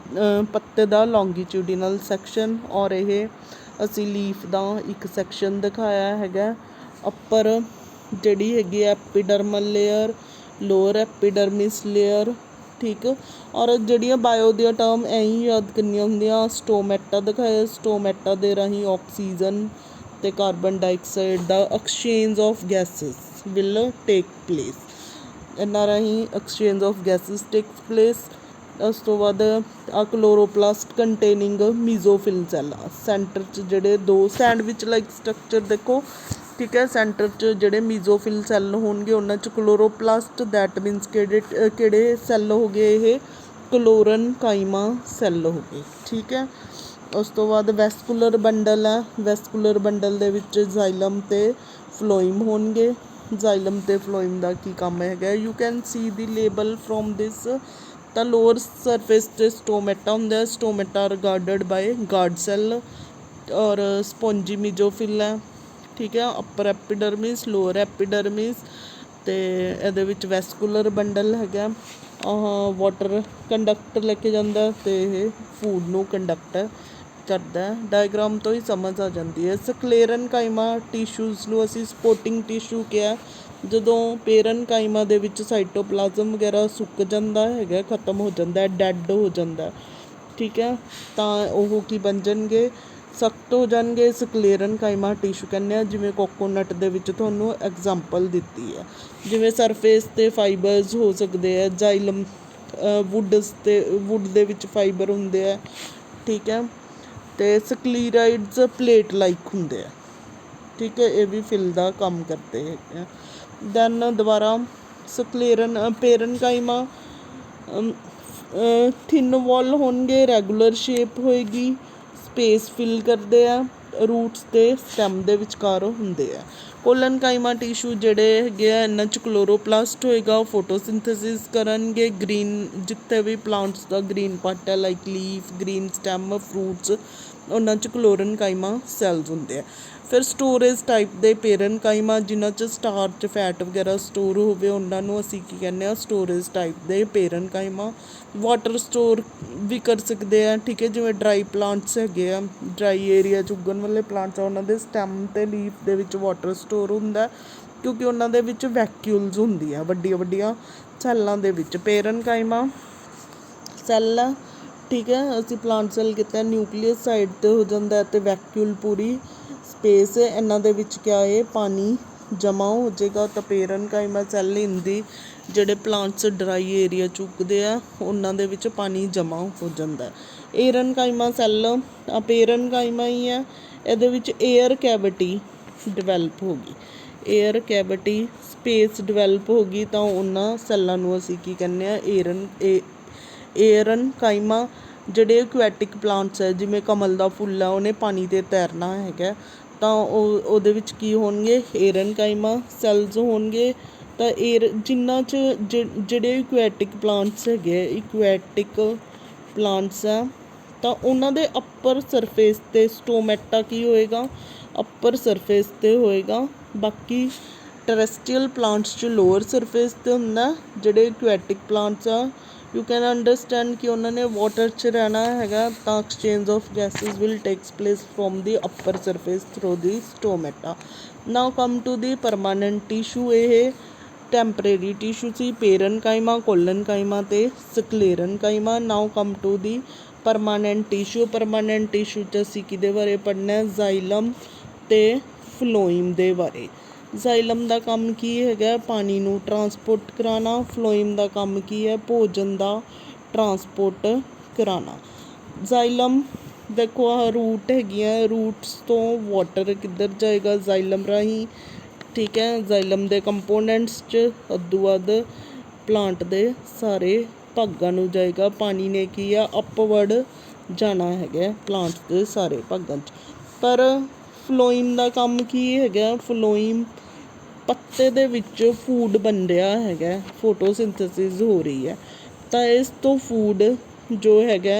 ਪੱਤੇ ਦਾ ਲੌਂਗੀਟਿਊਡਨਲ ਸੈਕਸ਼ਨ। ਔਰ ਇਹ ਅਸੀਂ ਲੀਫ ਦਾ ਇੱਕ ਸੈਕਸ਼ਨ ਦਿਖਾਇਆ ਹੈਗਾ। ਅੱਪਰ ਜਿਹੜੀ ਹੈਗੀ ਐਪੀਡਰਮਲ ਲੇਅਰ, ਲੋਅਰ ਐਪੀਡਰਮਿਸ ਲੇਅਰ। ਠੀਕ। ਔਰ ਜਿਹੜੀਆਂ ਬਾਇਓ ਦੀਆਂ ਟਰਮ ਐਂ ਹੀ ਯਾਦ ਕਰਨੀਆਂ ਹੁੰਦੀਆਂ। ਸਟੋਮੈਟਾ ਦਿਖਾਇਆ, ਸਟੋਮੈਟਾ ਦੇ ਰਾਹੀਂ ਆਕਸੀਜਨ ਅਤੇ carbon dioxide the exchange of gases will take place. ਇਹਨਾਂ ਰਾਹੀਂ exchange of gases takes place. ਉਸ ਤੋਂ ਬਾਅਦ ਆ ਕਲੋਰੋਪਲਾਸਟ ਕੰਟੇਨਿੰਗ ਮੀਜ਼ੋਫਿਲ ਸੈੱਲ। ਸੈਂਟਰ 'ਚ ਜਿਹੜੇ ਦੋ ਸੈਂਡਵਿਚ ਲਾਈਕ ਸਟਰਕਚਰ ਦੇਖੋ। ਠੀਕ ਹੈ, ਸੈਂਟਰ 'ਚ ਜਿਹੜੇ ਮੀਜ਼ੋਫਿਲ ਸੈੱਲ ਹੋਣਗੇ ਉਹਨਾਂ 'ਚ ਕਲੋਰੋਪਲਾਸਟ, ਦੈਟ ਮੀਨਸ ਕਿਹੜੇ ਸੈੱਲ ਹੋ ਗਏ, ਇਹ ਕਲੋਰਨਕਾਈਮਾ ਸੈੱਲ ਹੋ ਗਏ। ਠੀਕ ਹੈ। ਉਸ ਤੋਂ ਬਾਅਦ ਵੈਸਕੂਲਰ ਬੰਡਲ ਹੈ। ਵੈਸਕੂਲਰ ਬੰਡਲ ਦੇ ਵਿੱਚ ਜ਼ਾਈਲਮ ਅਤੇ ਫਲੋਇਮ ਹੋਣਗੇ। ਜ਼ਾਈਲਮ ਅਤੇ ਫਲੋਇਮ ਦਾ ਕੀ ਕੰਮ ਹੈਗਾ, you can C the label from ਦਿਸ। ਤਾਂ ਲੋਅਰ ਸਰਫੇਸ 'ਤੇ ਸਟੋਮੈਟਾ ਹੁੰਦਾ, ਸਟੋਮੈਟਾ ਰਿਗਾਰਡਡ ਬਾਏ ਗਾਰਡ ਸੈੱਲ ਔਰ ਸਪੌਂਜੀ ਮੀਜ਼ੋਫਿਲ ਹੈ। ਠੀਕ ਹੈ। ਅੱਪਰ ਐਪੀਡਰਮਿਸ, ਲੋਅਰ ਐਪੀਡਰਮਿਸ, ਅਤੇ ਇਹਦੇ ਵਿੱਚ ਵੈਸਕੂਲਰ ਬੰਡਲ ਹੈਗਾ। ਆਹ ਵਾਟਰ ਕੰਡਕਟ ਲੈ ਕੇ ਜਾਂਦਾ ਅਤੇ ਇਹ ਫੂਡ ਨੂੰ ਕੰਡਕਟ ਕਰਦਾ। ਡਾਇਗਰਾਮ ਤੋਂ ਹੀ ਸਮਝ ਆ ਜਾਂਦੀ ਹੈ। ਸਕਲੇਰਨਕਾਈਮਾ ਟਿਸ਼ੂਜ਼ ਨੂੰ ਅਸੀਂ ਸਪੋਰਟਿੰਗ ਟਿਸ਼ੂ ਕਿਹਾ। ਜਦੋਂ ਪੇਰਨਕਾਈਮਾ ਦੇ ਵਿੱਚ ਸਾਈਟੋਪਲਾਜ਼ਮ ਵਗੈਰਾ ਸੁੱਕ ਜਾਂਦਾ ਹੈਗਾ, ਖਤਮ ਹੋ ਜਾਂਦਾ, ਡੈੱਡ ਹੋ ਜਾਂਦਾ। ਠੀਕ ਹੈ, ਤਾਂ ਉਹ ਕੀ ਬਣ ਜਾਣਗੇ, ਸਖਤ ਹੋ ਜਾਣਗੇ। ਸਕਲੇਰਨਕਾਈਮਾ ਟਿਸ਼ੂ ਕਹਿੰਦੇ ਆ। ਜਿਵੇਂ ਕੋਕੋਨਟ ਦੇ ਵਿੱਚ ਤੁਹਾਨੂੰ ਐਗਜ਼ਾਮਪਲ ਦਿੱਤੀ ਹੈ। ਜਿਵੇਂ ਸਰਫੇਸ 'ਤੇ ਫਾਈਬਰਸ ਹੋ ਸਕਦੇ ਆ, ਜ਼ਾਈਲਮ ਵੁੱਡ ਦੇ ਵਿੱਚ ਫਾਈਬਰ ਹੁੰਦੇ ਆ। ਠੀਕ ਹੈ, ਅਤੇ ਸਕਲੀਰਾਈਡਸ ਪਲੇਟ ਲਾਈਕ ਹੁੰਦੇ ਆ। ਠੀਕ ਹੈ, ਇਹ ਵੀ ਫਿਲ ਦਾ ਕੰਮ ਕਰਦੇ ਹੈਗੇ ਆ। ਦੈਨ ਦੁਬਾਰਾ ਪੇਰਨਕਾਈਮਾ ਥਿਨ ਵਾਲ ਹੋਣਗੇ, ਰੈਗੂਲਰ ਸ਼ੇਪ ਹੋਏਗੀ, ਸਪੇਸ ਫਿਲ ਕਰਦੇ ਆ, ਰੂਟਸ ਅਤੇ ਸਟੈਮ ਦੇ ਵਿਚਕਾਰ ਹੁੰਦੇ ਆ। ਕੋਲਨਕਾਈਮਾ ਟਿਸ਼ੂ ਜਿਹੜੇ ਹੈਗੇ ਆ, ਇਹਨਾਂ 'ਚ ਕਲੋਰੋਪਲਾਸਟ ਹੋਏਗਾ, ਫੋਟੋਸਿੰਥੇਸਿਸ ਕਰਨਗੇ। ਗ੍ਰੀਨ ਜਿੱਥੇ ਵੀ ਪਲਾਂਟਸ ਦਾ ਗ੍ਰੀਨ ਪਾਰਟ ਹੈ like leaf, green stem, fruits, ਉਹਨਾਂ 'ਚ ਕਲੋਰਨਕਾਈਮਾ ਸੈੱਲਸ ਹੁੰਦੇ ਆ। ਫਿਰ ਸਟੋਰੇਜ ਟਾਈਪ ਦੇ ਪੇਰਨਕਾਈਮਾ, ਜਿਨ੍ਹਾਂ 'ਚ ਸਟਾਰਚ, ਫੈਟ ਵਗੈਰਾ ਸਟੋਰ ਹੋਵੇ, ਉਹਨਾਂ ਨੂੰ ਅਸੀਂ ਕੀ ਕਹਿੰਦੇ ਹਾਂ, ਸਟੋਰੇਜ ਟਾਈਪ ਦੇ ਪੇਰਨਕਾਈਮਾ। ਵਾਟਰ ਸਟੋਰ ਵੀ ਕਰ ਸਕਦੇ ਆ। ਠੀਕ ਹੈ, ਜਿਵੇਂ ਡਰਾਈ ਪਲਾਂਟਸ ਹੈਗੇ ਆ, ਡਰਾਈ ਏਰੀਆ 'ਚ ਉੱਗਣ ਵਾਲੇ ਪਲਾਂਟਸ ਆ, ਉਹਨਾਂ ਦੇ ਸਟੈਮ ਅਤੇ ਲੀਫ ਦੇ ਵਿੱਚ ਵਾਟਰ ਸਟੋਰ ਹੁੰਦਾ, ਕਿਉਂਕਿ ਉਹਨਾਂ ਦੇ ਵਿੱਚ ਵੈਕਿਊਲਸ ਹੁੰਦੀਆਂ ਵੱਡੀਆਂ ਵੱਡੀਆਂ ਸੈੱਲਾਂ ਦੇ ਵਿੱਚ। ਪੇਰਨਕਾਈਮਾ ਸੈੱਲ ਆ। ਠੀਕ ਹੈ, ਅਸੀਂ ਪਲਾਂਟ ਸੈੱਲ ਕੀਤਾ, ਨਿਊਕਲੀਅਸ ਸਾਈਡ 'ਤੇ ਹੋ ਜਾਂਦਾ ਅਤੇ ਵੈਕਿਊਲ ਪੂਰੀ ਸਪੇਸ ਇਹਨਾਂ ਦੇ ਵਿੱਚ ਕਿਆ ਹੈ, ਪਾਣੀ ਜਮ੍ਹਾਂ ਹੋ ਜਾਏਗਾ। ਤਾਂ ਪੇਰਨਕਾਈਮਾ ਸੈੱਲ ਹਿੰਦੀ ਜਿਹੜੇ ਪਲਾਂਟਸ ਡਰਾਈ ਏਰੀਆ 'ਚ ਉੱਗਦੇ ਆ, ਉਹਨਾਂ ਦੇ ਵਿੱਚ ਪਾਣੀ ਜਮ੍ਹਾਂ ਹੋ ਜਾਂਦਾ। ਏਰਨਕਾਈਮਾ ਸੈੱਲ ਪੇਰਨਕਾਈਮਾ ਹੀ ਹੈ। ਇਹਦੇ ਵਿੱਚ ਏਅਰ ਕੈਵਿਟੀ ਡਿਵੈਲਪ ਹੋ ਗਈ, ਏਅਰ ਕੈਵਿਟੀ ਸਪੇਸ ਡਿਵੈਲਪ ਹੋ ਗਈ, ਤਾਂ ਉਹਨਾਂ ਸੈੱਲਾਂ ਨੂੰ ਅਸੀਂ ਕੀ ਕਹਿੰਦੇ ਹਾਂ, ਏਰਨਕਾਈਮਾ। ਜਿਹੜੇ ਐਕੁਐਟਿਕ ਪਲਾਂਟਸ ਹੈ, ਜਿਵੇਂ ਕਮਲ ਦਾ ਫੁੱਲ ਆ, ਉਹਨੇ ਪਾਣੀ 'ਤੇ ਤੈਰਨਾ ਹੈਗਾ, ਤਾਂ ਉਹਦੇ ਵਿੱਚ ਕੀ ਹੋਣਗੇ, ਏਰਨਕਾਈਮਾ ਸੈੱਲਸ ਹੋਣਗੇ। ਤਾਂ ਜਿਨ੍ਹਾਂ 'ਚ ਜਿਹੜੇ ਇਕੁਐਟਿਕ ਪਲਾਂਟਸ ਹੈਗੇ, ਇਕੁਐਟਿਕ ਪਲਾਂਟਸ ਆ, ਤਾਂ ਉਹਨਾਂ ਦੇ ਅੱਪਰ ਸਰਫੇਸ 'ਤੇ ਸਟੋਮੈਟਾ ਕੀ ਹੋਏਗਾ, ਅੱਪਰ ਸਰਫੇਸ 'ਤੇ ਹੋਏਗਾ। ਬਾਕੀ ਟੈਰੈਸਟਰੀਅਲ ਪਲਾਂਟਸ 'ਚ ਲੋਅਰ ਸਰਫੇਸ 'ਤੇ ਹੁੰਦਾ, ਜਿਹੜੇ ਐਕੁਐਟਿਕ ਪਲਾਂਟਸ ਆ ਯੂ ਕੈਨ ਅੰਡਰਸਟੈਂਡ ਕਿ ਉਹਨਾਂ ਨੇ ਵਾਟਰ 'ਚ ਰਹਿਣਾ ਹੈਗਾ, ਤਾਂ exchange of gases will takes place from the upper surface through the stomata. Now come to the permanent tissue. ਇਹ ਟੈਂਪਰੇਰੀ ਟਿਸ਼ੂ ਸੀ, ਪੇਰਨਕਾਈਮਾ, ਕੋਲਨਕਾਈਮਾ ਅਤੇ ਸਕਲੇਰਨਕਾਈਮਾ। ਨਾਓ come to the permanent tissue. Permanent tissue 'ਚ ਅਸੀਂ ਕਿਹਦੇ ਬਾਰੇ ਪੜ੍ਹਨਾ, ਜ਼ਾਈਲਮ ਅਤੇ ਫਲੋਇਮ ਦੇ ਬਾਰੇ। ਜ਼ਾਈਲਮ ਦਾ ਕੰਮ ਕੀ ਹੈਗਾ, ਪਾਣੀ ਨੂੰ ਟਰਾਂਸਪੋਰਟ ਕਰਾਉਣਾ। ਫਲੋਇਮ ਦਾ ਕੰਮ ਕੀ ਹੈ, ਭੋਜਨ ਦਾ ਟਰਾਂਸਪੋਰਟ ਕਰਾਉਣਾ। ਜ਼ਾਈਲਮ ਦੇਖੋ ਆਹ ਰੂਟ ਹੈਗੀਆਂ, ਰੂਟਸ ਤੋਂ ਵਾਟਰ ਕਿੱਧਰ ਜਾਏਗਾ, ਜ਼ਾਈਲਮ ਰਾਹੀਂ। ਠੀਕ ਹੈ, ਜ਼ਾਈਲਮ ਦੇ ਕੰਪੋਨੈਂਟਸ 'ਚ ਅੱਧੋ ਵੱਧ ਪਲਾਂਟ ਦੇ ਸਾਰੇ ਭਾਗਾਂ ਨੂੰ ਜਾਏਗਾ। ਪਾਣੀ ਨੇ ਕੀ ਆ, ਅਪਵਰਡ ਜਾਣਾ ਹੈਗਾ ਪਲਾਂਟ ਦੇ ਸਾਰੇ ਭਾਗਾਂ 'ਚ। ਪਰ ਫਲੋਇਮ ਦਾ ਕੰਮ ਕੀ ਹੈਗਾ, ਫਲੋਇਮ ਪੱਤੇ ਦੇ ਵਿੱਚ ਫੂਡ ਬਣ ਰਿਹਾ ਹੈਗਾ, ਫੋਟੋਸਿੰਥੇਸਿਸ ਹੋ ਰਹੀ ਹੈ, ਤਾਂ ਇਸ ਤੋਂ ਫੂਡ ਜੋ ਹੈਗਾ,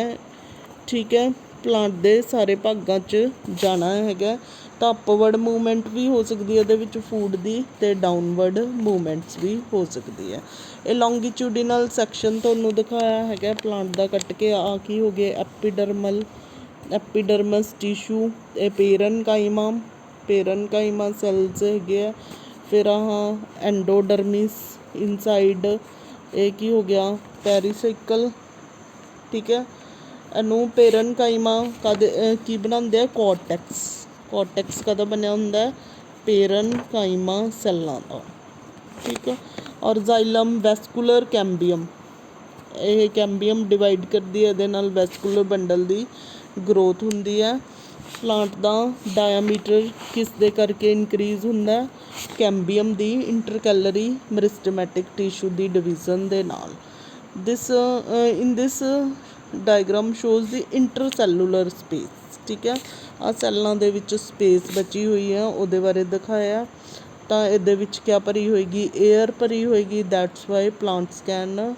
ਠੀਕ ਹੈ, ਪਲਾਂਟ ਦੇ ਸਾਰੇ ਭਾਗਾਂ 'ਚ ਜਾਣਾ ਹੈਗਾ। ਤਾਂ ਅਪਵਰਡ ਮੂਵਮੈਂਟ ਵੀ ਹੋ ਸਕਦੀ ਹੈ ਇਹਦੇ ਵਿੱਚ ਫੂਡ ਦੀ, ਅਤੇ ਡਾਊਨਵਰਡ ਮੂਵਮੈਂਟਸ ਵੀ ਹੋ ਸਕਦੀ ਹੈ। ਇਹ ਲੌਂਗੀਚੂਡੀਨਲ ਸੈਕਸ਼ਨ ਤੁਹਾਨੂੰ ਦਿਖਾਇਆ ਹੈਗਾ ਪਲਾਂਟ ਦਾ ਕੱਟ ਕੇ। ਆ ਕੀ ਹੋ ਗਿਆ, ਐਪੀਡਰਮਸ ਟਿਸ਼ੂ, ਇਹ ਪੇਰਨਕਾਈਮਾ ਸੈਲਸ ਹੈਗੇ ਆ। ਫਿਰ ਆਹ ਐਂਡੋਡਰਮਿਸ ਇਨਸਾਈਡ, ਇਹ ਕੀ ਹੋ ਗਿਆ, ਪੈਰੀਸਾਈਕਲ। ਠੀਕ ਹੈ, ਇਹਨੂੰ ਪੇਰਨਕਾਈਮਾ ਕੀ ਬਣਾਉਂਦੇ ਆ, ਕੋਰਟੈਕਸ ਕਦਾ ਬਣਿਆ ਹੁੰਦਾ, ਪੇਰਨਕਾਈਮਾ ਸੈੱਲਾਂ ਦਾ। ਠੀਕ ਹੈ, ਔਰ ਜ਼ਾਈਲਮ ਵੈਸਕੂਲਰ ਕੈਂਬੀਅਮ, ਇਹ ਕੈਂਬੀਅਮ ਡਿਵਾਈਡ ਕਰਦੀ ਹੈ, ਇਹਦੇ ਨਾਲ ਵੈਸਕੂਲਰ ਬੰਡਲ ਦੀ ਗਰੋਥ ਹੁੰਦੀ ਹੈ। ਪਲਾਂਟ ਦਾ ਡਾਇਆਮੀਟਰ ਕਿਸ ਦੇ ਕਰਕੇ ਇਨਕਰੀਜ਼ ਹੁੰਦਾ, ਕੈਂਬੀਅਮ ਦੀ ਇੰਟਰਕੈਲਰੀ ਮਰਿਸਟਮੈਟਿਕ ਟਿਸ਼ੂ ਦੀ ਡਿਵੀਜ਼ਨ ਦੇ ਨਾਲ। ਇਨ ਦਿਸ ਡਾਇਗਰਾਮ ਸ਼ੋਜ਼ ਦੀ ਇੰਟਰਸੈਲੂਲਰ ਸਪੇਸ। ਠੀਕ ਹੈ, ਆਹ ਸੈੱਲਾਂ ਦੇ ਵਿੱਚ ਸਪੇਸ ਬਚੀ ਹੋਈ ਹੈ, ਉਹਦੇ ਬਾਰੇ ਦਿਖਾਇਆ। ਤਾਂ ਇਹਦੇ ਵਿੱਚ ਕਿਆ ਭਰੀ ਹੋਏਗੀ, ਏਅਰ ਭਰੀ ਹੋਏਗੀ, that's why plants can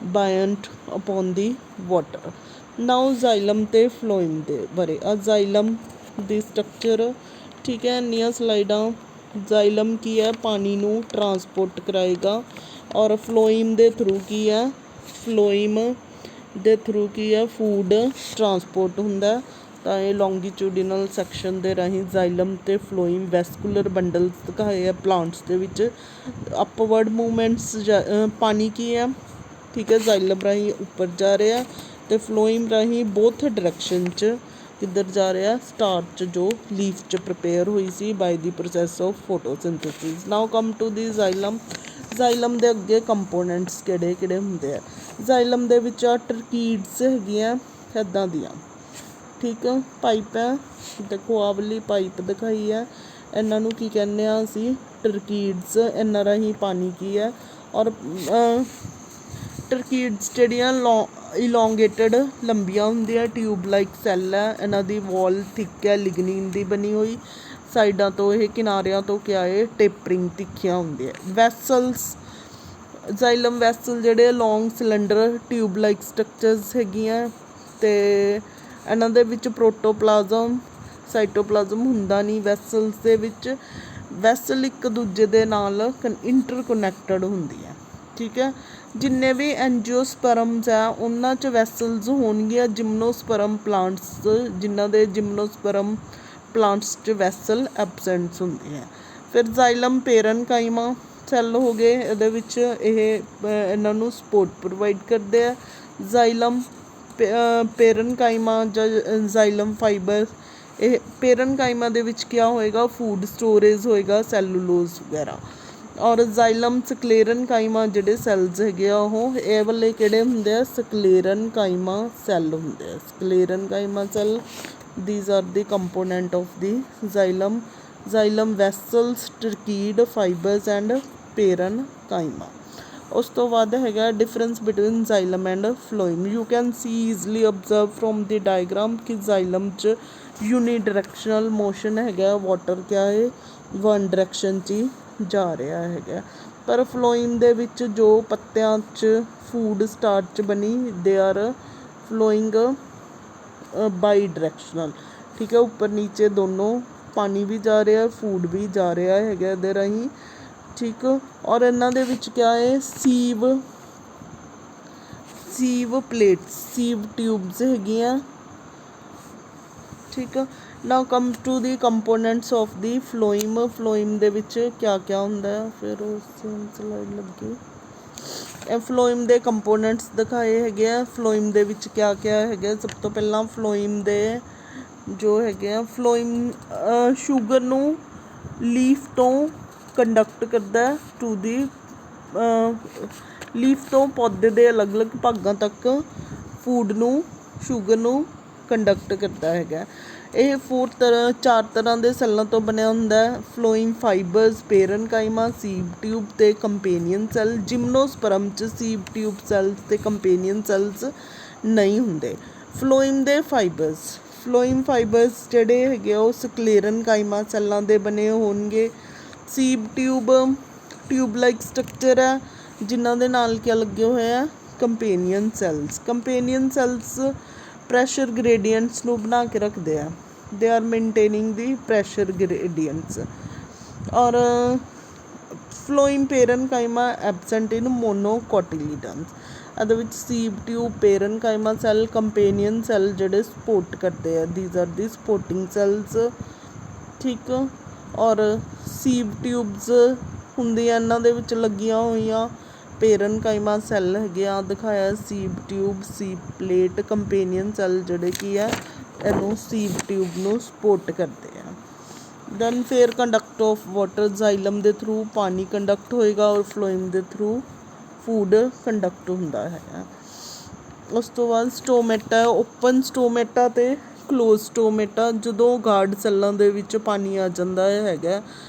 buoyant upon the water. Now xylem ਅਤੇ ਫਲੋਇਮ ਦੇ ਬਾਰੇ। ਆ ਜ਼ਾਈਲਮ ਦੀ ਸਟਰਕਚਰ, ਠੀਕ ਹੈ, ਇੰਨੀਆਂ ਸਲਾਈਡਾਂ। ਜ਼ਾਈਲਮ ਕੀ ਹੈ, ਪਾਣੀ ਨੂੰ ਟਰਾਂਸਪੋਰਟ ਕਰਾਏਗਾ, ਔਰ ਫਲੋਇਮ ਦੇ ਥਰੂ ਕੀ ਹੈ, ਫੂਡ ਟਰਾਂਸਪੋਰਟ ਹੁੰਦਾ। ਤਾਂ ਇਹ ਲੌਂਗੀਚੂਡੀਨਲ ਸੈਕਸ਼ਨ ਦੇ ਰਾਹੀਂ ਜ਼ਾਈਲਮ ਅਤੇ ਫਲੋਇਮ ਵੈਸਕੂਲਰ ਬੰਡਲਸ ਦਿਖਾਏ ਆ ਪਲਾਂਟਸ ਦੇ ਵਿੱਚ। ਅਪਵਰਡ ਮੂਵਮੈਂਟਸ, ਪਾਣੀ ਕੀ ਹੈ, ਠੀਕ ਹੈ, ਜ਼ਾਈਲਮ ਰਾਹੀਂ ਉੱਪਰ ਜਾ ਰਿਹਾ, ਅਤੇ ਫਲੋਇਮ ਰਾਹੀਂ ਬੋਥ ਡਾਇਰੈਕਸ਼ਨ 'ਚ ਕਿੱਧਰ ਜਾ ਰਿਹਾ, ਸਟਾਰਚ ਜੋ ਲੀਫ 'ਚ ਪ੍ਰੀਪੇਅਰ ਹੋਈ ਸੀ by the process of photosynthesis. Now come to the xylem. Xylem ਦੇ ਅੱਗੇ ਕੰਪੋਨੈਂਟਸ ਕਿਹੜੇ ਕਿਹੜੇ ਹੁੰਦੇ ਆ। ਜ਼ਾਈਲਮ ਦੇ ਵਿੱਚ ਆ ਟਰਕੀਡਸ ਹੈਗੀਆਂ ਇੱਦਾਂ ਦੀਆਂ। ਠੀਕ ਹੈ, ਪਾਈਪ ਹੈ, ਦੇਖੋ ਆਹ ਵਾਲੀ ਪਾਈਪ ਦਿਖਾਈ ਹੈ, ਇਹਨਾਂ ਨੂੰ ਕੀ ਕਹਿੰਦੇ ਆ ਅਸੀਂ, ਟਰਕੀਡਸ। ਇਹਨਾਂ ਰਾਹੀਂ ਪਾਣੀ ਕੀ ਹੈ, ਔਰ ਟਰਕੀਡਸ ਜਿਹੜੀਆਂ ਇਲੋਂਗੇਟਡ ਲੰਬੀਆਂ ਹੁੰਦੀਆਂ, ਟਿਊਬ ਲਾਈਕ ਸੈੱਲ ਹੈ, ਇਹਨਾਂ ਦੀ ਵਾਲ ਥਿੱਕ ਹੈ, ਲਿਗਨੀਨ ਦੀ ਬਣੀ ਹੋਈ। ਸਾਈਡਾਂ ਤੋਂ ਇਹ ਕਿਨਾਰਿਆਂ ਤੋਂ ਕਿਆ ਹੈ, ਟੇਪਰਿੰਗ ਤਿੱਖੀਆਂ ਹੁੰਦੀਆਂ। ਵੈਸਲਸ, ਜ਼ਾਈਲਮ ਵੈਸਲ ਜਿਹੜੇ ਲੌਂਗ ਸਿਲੰਡਰ ਟਿਊਬ ਲਾਈਕ ਸਟਰਕਚਰਸ ਹੈਗੀਆਂ, ਅਤੇ ਇਹਨਾਂ ਦੇ ਵਿੱਚ ਪ੍ਰੋਟੋਪਲਾਜ਼ਮ ਸਾਈਟੋਪਲਾਜ਼ਮ ਹੁੰਦਾ ਨਹੀਂ ਵੈਸਲਸ ਦੇ ਵਿੱਚ। ਵੈਸਲ ਇੱਕ ਦੂਜੇ ਦੇ ਨਾਲ ਇੰਟਰਕਨੈਕਟਡ ਹੁੰਦੀ ਹੈ। ਠੀਕ ਹੈ, ਜਿੰਨੇ ਵੀ ਐਂਜੀਓਸਪਰਮਸ ਆ ਉਹਨਾਂ 'ਚ ਵੈਸਲਸ ਹੋਣਗੀਆਂ। ਜਿਮਨੋਸਪਰਮ ਪਲਾਂਟਸ, ਜਿਨ੍ਹਾਂ ਦੇ ਜਿਮਨੋਸਪਰਮ ਪਲਾਂਟਸ 'ਚ ਵੈਸਲ ਐਬਸੈਂਟਸ ਹੁੰਦੀ ਹੈ। ਫਿਰ ਜ਼ਾਈਲਮ ਪੇਰਨਕਾਈਮਾ ਸੈੱਲ ਹੋ ਗਏ, ਇਹਦੇ ਵਿੱਚ ਇਹਨਾਂ ਨੂੰ ਸਪੋਰਟ ਪ੍ਰੋਵਾਈਡ ਕਰਦੇ ਆ। ਜ਼ਾਈਲਮ ਪੇਰਨਕਾਈਮਾ ਜਾਂ ਜ਼ਾਈਲਮ ਫਾਈਬਰ, ਇਹ ਪੇਰਨਕਾਈਮਾ ਦੇ ਵਿੱਚ ਕਿਆ ਹੋਏਗਾ, ਫੂਡ ਸਟੋਰੇਜ ਹੋਏਗਾ, ਸੈਲੂਲੋਜ਼ ਵਗੈਰਾ। ਔਰ ਜ਼ਾਈਲਮ ਸਕਲੇਰਨਕਾਈਮਾ ਜਿਹੜੇ ਸੈੱਲਸ ਹੈਗੇ ਆ, ਉਹ ਇਹ ਵਾਲੇ ਕਿਹੜੇ ਹੁੰਦੇ ਆ, ਸਕਲੇਰਨਕਾਈਮਾ ਸੈੱਲ ਹੁੰਦੇ ਆ। ਸਕਲੇਰਨਕਾਈਮਾ cell, these are the component of the xylem vessels, turgid fibers and parenchyma। ਉਸ ਤੋਂ ਬਾਅਦ ਹੈਗਾ difference between xylem and phloem. You can see easily observe from the diagram ਕਿ ਜ਼ਾਈਲਮ 'ਚ ਯੂਨੀਡਾਇਰੈਕਸ਼ਨਲ ਮੋਸ਼ਨ ਹੈਗਾ, ਵਾਟਰ ਕਿਆ ਹੈ, ਵਨ ਡਾਇਰੈਕਸ਼ਨ 'ਚ ਹੀ ਜਾ ਰਿਹਾ ਹੈਗਾ। ਪਰ ਫਲੋਇਮ ਦੇ ਵਿੱਚ ਜੋ ਪੱਤਿਆਂ 'ਚ ਫੂਡ ਸਟਾਰਚ ਬਣੀ, they are following by directional. ਠੀਕ ਹੈ, ਉੱਪਰ ਨੀਚੇ ਦੋਨੋਂ ਪਾਣੀ ਵੀ ਜਾ ਰਿਹਾ, ਫੂਡ ਵੀ ਜਾ ਰਿਹਾ ਹੈਗਾ ਇਹਦੇ ਰਾਹੀਂ। ठीक। और इन्हां दे विच क्या है, सीव प्लेट्स, सीव ट्यूब्स हैगियां, ठीक। Now come to the components of the phloem. Phloem दे विच क्या क्या हुंदा है, फिर उस स्लाइड लगी ਇਹ ਫਲੋਇਮ ਦੇ ਕੰਪੋਨੈਂਟਸ ਦਿਖਾਏ ਹੈਗੇ ਆ। ਫਲੋਇਮ ਦੇ ਵਿੱਚ ਕਿਆ ਕਿਆ ਹੈਗਾ, ਸਭ ਤੋਂ ਪਹਿਲਾਂ ਫਲੋਇਮ ਦੇ ਜੋ ਹੈਗੇ ਆ, ਫਲੋਇਮ ਸ਼ੂਗਰ ਨੂੰ ਲੀਫ ਤੋਂ ਕੰਡਕਟ ਕਰਦਾ ਟੂ ਦੀ ਲੀਫ ਤੋਂ ਪੌਦੇ ਦੇ ਅਲੱਗ-ਅਲੱਗ ਭਾਗਾਂ ਤੱਕ ਫੂਡ ਨੂੰ, ਸ਼ੂਗਰ ਨੂੰ ਕੰਡਕਟ ਕਰਦਾ ਹੈਗਾ। ਇਹ ਚਾਰ ਤਰ੍ਹਾਂ ਦੇ ਸੈੱਲਾਂ ਤੋਂ ਬਣਿਆ ਹੁੰਦਾ ਹੈ। ਫਲੋਇਮ ਫਾਈਬਰਸ, ਪੇਰਨਕਾਈਮਾ, ਸੀਵ ਟਿਊਬ ਅਤੇ ਕੰਪੇਨੀਅਨ ਸੈੱਲ। ਜਿਮਨੋਸਪਰਮ 'ਚ ਸੀਵ ਟਿਊਬ ਸੈੱਲਸ ਅਤੇ ਕੰਪੇਨੀਅਨ ਸੈੱਲਸ ਨਹੀਂ ਹੁੰਦੇ। ਫਲੋਇਮ ਦੇ ਫਾਈਬਰਸ ਜਿਹੜੇ ਹੈਗੇ ਆ ਉਹ ਸਕਲੇਰਨਕਾਈਮਾ ਸੈੱਲਾਂ ਦੇ ਬਣੇ ਹੋਣਗੇ। ਸੀਵ ਟਿਊਬ ਲਾਈਕ ਸਟਰਕਚਰ ਹੈ ਜਿਨ੍ਹਾਂ ਦੇ ਨਾਲ ਕਿਆ ਲੱਗੇ ਹੋਏ ਆ, ਕੰਪੇਨੀਅਨ ਸੈੱਲਸ ਪ੍ਰੈਸ਼ਰ ਗ੍ਰੇਡੀਅੰਟਸ ਨੂੰ ਬਣਾ ਕੇ ਰੱਖਦੇ ਆ। They are maintaining the pressure ਗ੍ਰੇਡੀਅੰਟਸ। ਔਰ ਫਲੋਇਮ ਪੇਰਨਕਾਈਮਾ ਐਬਸੈਂਟ ਇਨ ਮੋਨੋਕੋਟਿਲੀਡਨਸ। ਇਹਦੇ ਵਿੱਚ ਸੀਵ ਟਿਊਬ, ਪੇਰਨਕਾਈਮਾ ਸੈੱਲ, ਕੰਪੇਨੀਅਨ ਸੈੱਲ ਜਿਹੜੇ ਸਪੋਰਟ ਕਰਦੇ ਆ, these are the supporting cells, ਠੀਕ। ਔਰ ਸੀਵ ਟਿਊਬਸ ਹੁੰਦੀਆਂ ਇਹਨਾਂ ਦੇ ਵਿੱਚ ਲੱਗੀਆਂ ਹੋਈਆਂ। ਪੇਰਨਕਾਈਮਾ ਸੈੱਲ ਹੈਗੇ ਆ ਦਿਖਾਇਆ, ਸੀਵ ਟਿਊਬ, ਸੀਵ ਪਲੇਟ, ਕੰਪੇਨੀਅਨ ਸੈੱਲ ਜਿਹੜੇ ਕੀ ਆ ਇਹਨੂੰ ਸੀਵ ਟਿਊਬ ਨੂੰ ਸਪੋਰਟ ਕਰਦੇ ਆ। ਦੈਨ ਫਿਰ ਕੰਡਕਟ ਆਫ ਵਾਟਰ, ਜ਼ਾਈਲਮ ਦੇ ਥਰੂ ਪਾਣੀ ਕੰਡਕਟ ਹੋਏਗਾ ਔਰ ਫਲੋਇਮ ਦੇ ਥਰੂ ਫੂਡ ਕੰਡਕਟ ਹੁੰਦਾ ਹੈ। ਉਸ ਤੋਂ ਬਾਅਦ ਸਟੋਮੇਟਾ, ਓਪਨ ਸਟੋਮੇਟਾ ਅਤੇ ਕਲੋਜ਼ ਸਟੋਮੇਟਾ। ਜਦੋਂ ਗਾਰਡ ਸੈੱਲਾਂ ਦੇ ਵਿੱਚ ਪਾਣੀ ਆ ਜਾਂਦਾ ਹੈਗਾ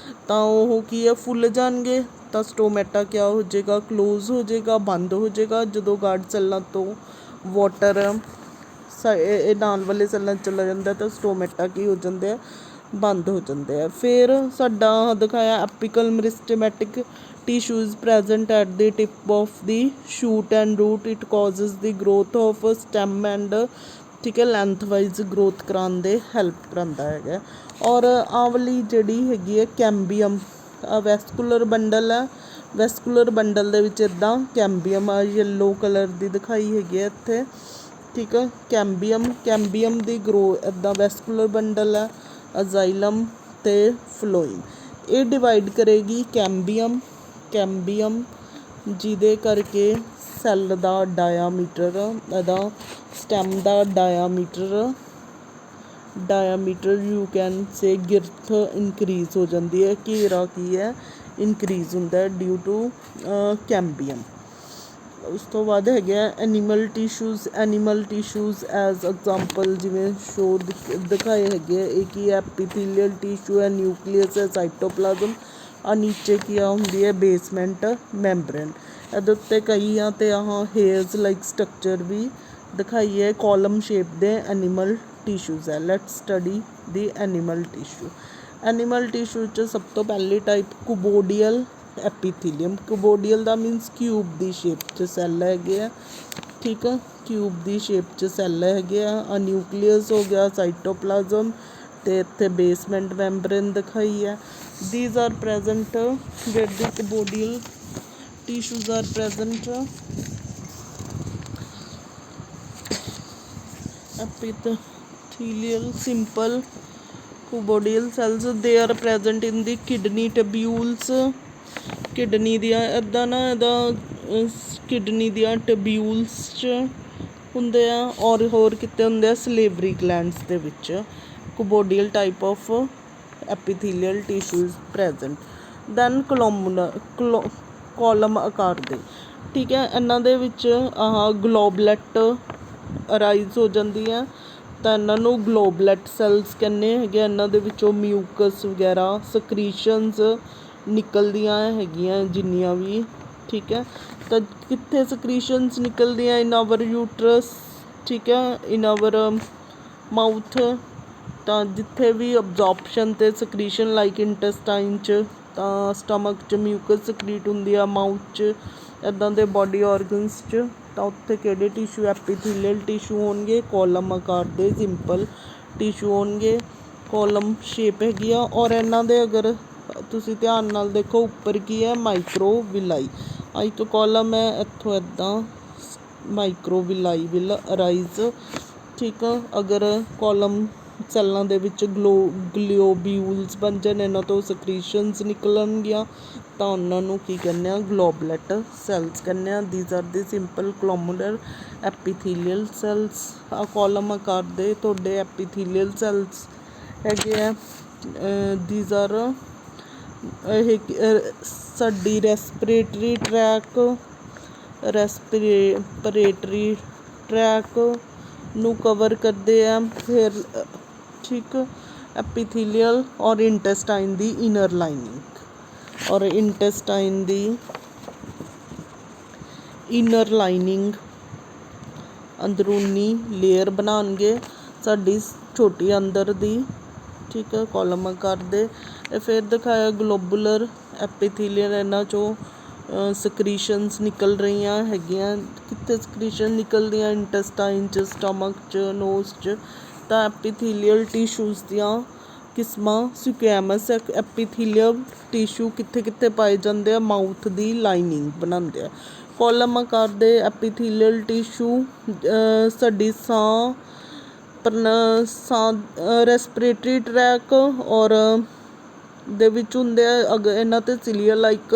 ਤਾਂ ਉਹ ਕੀ ਹੈ, ਫੁੱਲ ਜਾਣਗੇ ਤਾਂ ਸਟੋਮੇਟਾ ਕਿਆ ਹੋ ਜਾਏਗਾ, ਕਲੋਜ਼ ਹੋ ਜਾਏਗਾ, ਬੰਦ ਹੋ ਜਾਏਗਾ। ਜਦੋਂ ਗਾਰਡ ਸੈੱਲਾਂ ਤੋਂ ਵਾਟਰ ਇਹ ਨਾਲ ਵਾਲੇ ਸੈੱਲਾਂ 'ਚ ਚਲਾ ਜਾਂਦਾ ਤਾਂ ਸਟੋਮੇਟਾ ਕੀ ਹੋ ਜਾਂਦੇ ਆ, ਬੰਦ ਹੋ ਜਾਂਦੇ ਆ। ਫਿਰ ਸਾਡਾ ਦਿਖਾਇਆ apical meristematic tissues present at the tip of the shoot and root. It causes the growth of stem and, ਠੀਕ ਹੈ, ਲੈਂਥ ਵਾਈਜ਼ ਗਰੋਥ ਕਰਾਉਣ ਦੇ ਹੈਲਪ ਕਰਾਉਂਦਾ ਹੈਗਾ। ਔਰ ਆਹ ਵਾਲੀ ਜਿਹੜੀ ਹੈਗੀ ਹੈ ਕੈਂਬੀਅਮ, ਵੈਸਕੂਲਰ ਬੰਡਲ ਹੈ। ਵੈਸਕੂਲਰ ਬੰਡਲ ਦੇ ਵਿੱਚ ਇੱਦਾਂ ਕੈਂਬੀਅਮ ਆ ਯੈਲੋ ਕਲਰ ਦੀ ਦਿਖਾਈ ਹੈਗੀ ਹੈ ਇੱਥੇ, ਠੀਕ ਹੈ। ਕੈਂਬੀਅਮ ਦੀ ਇੱਦਾਂ ਵੈਸਕੂਲਰ ਬੰਡਲ ਹੈ, ਅਜ਼ਾਈਲਮ ਅਤੇ ਫਲੋਇਮ। ਇਹ ਡਿਵਾਈਡ ਕਰੇਗੀ ਕੈਂਬੀਅਮ ਜਿਹਦੇ ਕਰਕੇ ਸੈੱਲ ਦਾ ਡਾਇਆਮੀਟਰ, ਇਹਦਾ ਸਟੈਮ ਦਾ diameter you can say girth increase ਹੋ ਜਾਂਦੀ ਹੈ। ਘੇਰਾ ਕੀ ਹੈ, ਇਨਕਰੀਜ਼ ਹੁੰਦਾ ਹੈ ਡਿਊ ਟੂ ਕੈਂਬੀਅਮ। ਉਸ ਤੋਂ ਬਾਅਦ ਹੈਗੇ ਆ ਐਨੀਮਲ ਟਿਸ਼ੂਜ਼ ਐਜ਼ ਐਗਜ਼ਾਮਪਲ, ਜਿਵੇਂ ਸ਼ੋ ਦਿਖਾਏ ਹੈਗੇ ਆ। ਇਹ ਕੀ ਹੈ, ਐਪੀਥੀਲੀਅਲ ਟਿਸ਼ੂ ਹੈ, ਨਿਊਕਲੀਅਸ ਹੈ, ਸਾਈਟੋਪਲਾਜ਼ਮ। ਆ ਨੀਚੇ ਕੀ ਹੁੰਦੀ ਹੈ, ਬੇਸਮੈਂਟ ਮੈਂਬਰੇਨ। ਇਹਦੇ ਉੱਤੇ ਕਈਆਂ 'ਤੇ ਹੇਅਰਸ ਲਾਈਕ ਸਟਰਕਚਰ ਵੀ ਦਿਖਾਈ ਹੈ। ਕਾਲਮ ਸ਼ੇਪ ਦੇ ਐਨੀਮਲ ਟਿਸ਼ੂਜ਼ ਹੈ। Let's study the animal tissue 'ਚ ਸਭ ਤੋਂ ਪਹਿਲੀ ਟਾਈਪ ਕੁਬੋਡੀਅਲ ਐਪੀਥੀਲੀਅਮ। ਕੁਬੋਡੀਅਲ ਦਾ ਮੀਨਸ ਕਿਊਬ ਦੀ ਸ਼ੇਪ 'ਚ ਸੈੱਲ ਹੈਗੇ ਆ, ਠੀਕ ਆ, ਕਿਊਬ ਦੀ ਸ਼ੇਪ 'ਚ ਸੈੱਲ ਹੈਗੇ ਆ। ਨਿਊਕਲੀਅਸ ਹੋ ਗਿਆ, ਸਾਈਟੋਪਲਾਜ਼ਮ ਅਤੇ ਇੱਥੇ ਬੇਸਮੈਂਟ ਮੈਂਬਰੇਨ ਦਿਖਾਈ ਹੈ। These are present where the cuboidal tissues are present. epithelial simple cuboidal cells, they are present in the kidney tubules। Kidney ਦੀਆਂ ਇੱਦਾਂ ਨਾ ਇਹਦਾ ਕਿਡਨੀ ਦੀਆਂ ਟਿਬਿਊਲਸ 'ਚ ਹੁੰਦੇ ਆ ਔਰ ਹੋਰ ਕਿਤੇ ਹੁੰਦੇ ਆ ਸਲੇਵਰੀ ਗਲੈਂਡਸ ਦੇ ਵਿੱਚ। Cuboidal type of epithelial tissues present. Then column ਆਕਾਰ ਦੇ, ਠੀਕ ਹੈ। ਇਹਨਾਂ ਦੇ ਵਿੱਚ ਗਲੋਬਲੈਟ ਅਰਾਈਜ਼ ਹੋ ਜਾਂਦੀ ਹੈ ਤਾਂ ਇਹਨਾਂ ਨੂੰ ਗਲੋਬਲੈਟ ਸੈੱਲਸ ਕਹਿੰਦੇ ਹੈਗੇ। ਇਹਨਾਂ ਦੇ ਵਿੱਚੋਂ ਮਿਊਕਸ ਵਗੈਰਾ ਸਕਰੀਸ਼ਨਸ ਨਿਕਲਦੀਆਂ ਹੈਗੀਆਂ ਜਿੰਨੀਆਂ ਵੀ, ਠੀਕ ਹੈ। ਤਾਂ ਕਿੱਥੇ ਸਕਰੀਸ਼ਨਸ ਨਿਕਲਦੀਆਂ, ਇਨ ਆਵਰ ਯੂਟਰਸ, ਠੀਕ ਹੈ, ਇਨ ਆਵਰ ਮਾਊਥ। ਤਾਂ ਜਿੱਥੇ ਵੀ ਅਬਜ਼ੋਰਪਸ਼ਨ ਅਤੇ ਸਕਰੀਸ਼ਨ ਲਾਈਕ ਇੰਟੈਸਟਾਈਨ 'ਚ, ਤਾਂ ਸਟਮਕ 'ਚ ਮਿਊਕਸ ਸਕਰੀਟ ਹੁੰਦੀ ਆ, ਮਾਊਥ 'ਚ, ਇੱਦਾਂ ਦੇ ਬੋਡੀ ਔਰਗਨਸ 'ਚ। ਤਾਂ ਉੱਥੇ ਕਿਹੜੇ ਟਿਸ਼ੂ, ਐਪੀਥੀਲੀਅਲ ਟਿਸ਼ੂ ਹੋਣਗੇ, ਕੋਲਮ ਆਕਾਰ ਦੇ ਸਿੰਪਲ ਟਿਸ਼ੂ ਹੋਣਗੇ। ਕੋਲਮ ਸ਼ੇਪ ਹੈਗੀ ਆ। ਔਰ ਇਹਨਾਂ ਦੇ ਅਗਰ ਤੁਸੀਂ ਧਿਆਨ ਨਾਲ ਦੇਖੋ ਉੱਪਰ ਕੀ ਹੈ, ਮਾਈਕਰੋਵਿਲਾਈ। ਆ ਇੱਕ ਕਾਲਮ ਹੈ, ਇੱਥੋਂ ਇੱਦਾਂ ਮਾਈਕਰੋਵਿਲਾਈ ਵਿਲ ਅਰਾਈਜ਼। ਠੀਕ ਆ, ਅਗਰ ਕਾਲਮ ਸੈੱਲਾਂ ਦੇ ਵਿੱਚ ਗਲੋਬਿਊਲਸ ਬਣ ਜਾਣ, ਇਹਨਾਂ ਤੋਂ ਸਕ੍ਰੀਸ਼ਨਸ ਨਿਕਲਣਗੀਆਂ, ਤਾਂ ਉਹਨਾਂ ਨੂੰ ਕੀ ਕਹਿੰਦੇ ਆ, ਗਲੋਬਲੇਟ ਸੈੱਲਸ ਕਹਿੰਦੇ ਆ। These are the simple ਕਲੋਮੂਲਰ ਐਪੀਥੀਲੀਅਲ cells. ਆ ਕਾਲਮ ਆਕਾਰ ਦੇ ਤੁਹਾਡੇ ਐਪੀਥੀਲੀਅਲ ਸੈੱਲਸ ਹੈਗੇ ਆ। ਦੀਜ਼ ਆਰ ਇਹ ਸਾਡੀ ਰੈਸਪੀਰੇਟਰੀ ਟਰੈਕ ਨੂੰ ਕਵਰ ਕਰਦੇ ਆ। ਫਿਰ ਠੀਕ, ਐਪੀਥੀਲੀਅਲ ਔਰ ਇੰਟੈਸਟਾਈਨ ਦੀ ਇਨਰ ਲਾਈਨਿੰਗ, ਔਰ ਇੰਟੈਸਟਾਈਨ ਦੀ ਇਨਰ ਲਾਈਨਿੰਗ ਅੰਦਰੂਨੀ ਲੇਅਰ ਬਣਾਉਣਗੇ ਸਾਡੀ ਛੋਟੀ ਅੰਦਰ ਦੀ। ਠੀਕ ਹੈ, ਕਾਲਮ ਆਕਾਰ ਦੇ। ਇਹ ਫਿਰ ਦਿਖਾਇਆ ਗਲੋਬੂਲਰ ਐਪੀਥੀਲੀਅਲ, ਇਹਨਾਂ 'ਚੋਂ ਸਕ੍ਰੀਸ਼ਨਸ ਨਿਕਲ ਰਹੀਆਂ ਹੈਗੀਆਂ। ਕਿੱਥੇ ਸਕ੍ਰੀਸ਼ਨ ਨਿਕਲਦੀਆਂ, ਇੰਟੈਸਟਾਈਨ 'ਚ, ਸਟਮਕ 'ਚ, ਨੋਜ਼ 'ਚ। ਤਾਂ ਐਪੀਥੀਲੀਅਲ ਟਿਸ਼ੂਜ਼ ਦੀਆਂ ਕਿਸਮਾਂ, ਸਕੁਐਮਸ ਐਪੀਥੀਲੀਅਲ ਟਿਸ਼ੂ ਕਿੱਥੇ ਕਿੱਥੇ ਪਾਏ ਜਾਂਦੇ ਆ, ਮਾਊਥ ਦੀ ਲਾਈਨਿੰਗ ਬਣਾਉਂਦੇ ਆ। ਕਾਲਮ ਆਕਾਰ ਦੇ ਐਪੀਥੀਲੀਅਲ ਟਿਸ਼ੂ ਸਾਡੀ ਸਾਹ ਰੈਸਪੀਰੇਟਰੀ ਟਰੈਕ ਔਰ ਦੇ ਵਿੱਚ ਹੁੰਦੇ ਆ। ਇਹਨਾਂ 'ਤੇ ਸਿਲੀਆ ਲਾਈਕ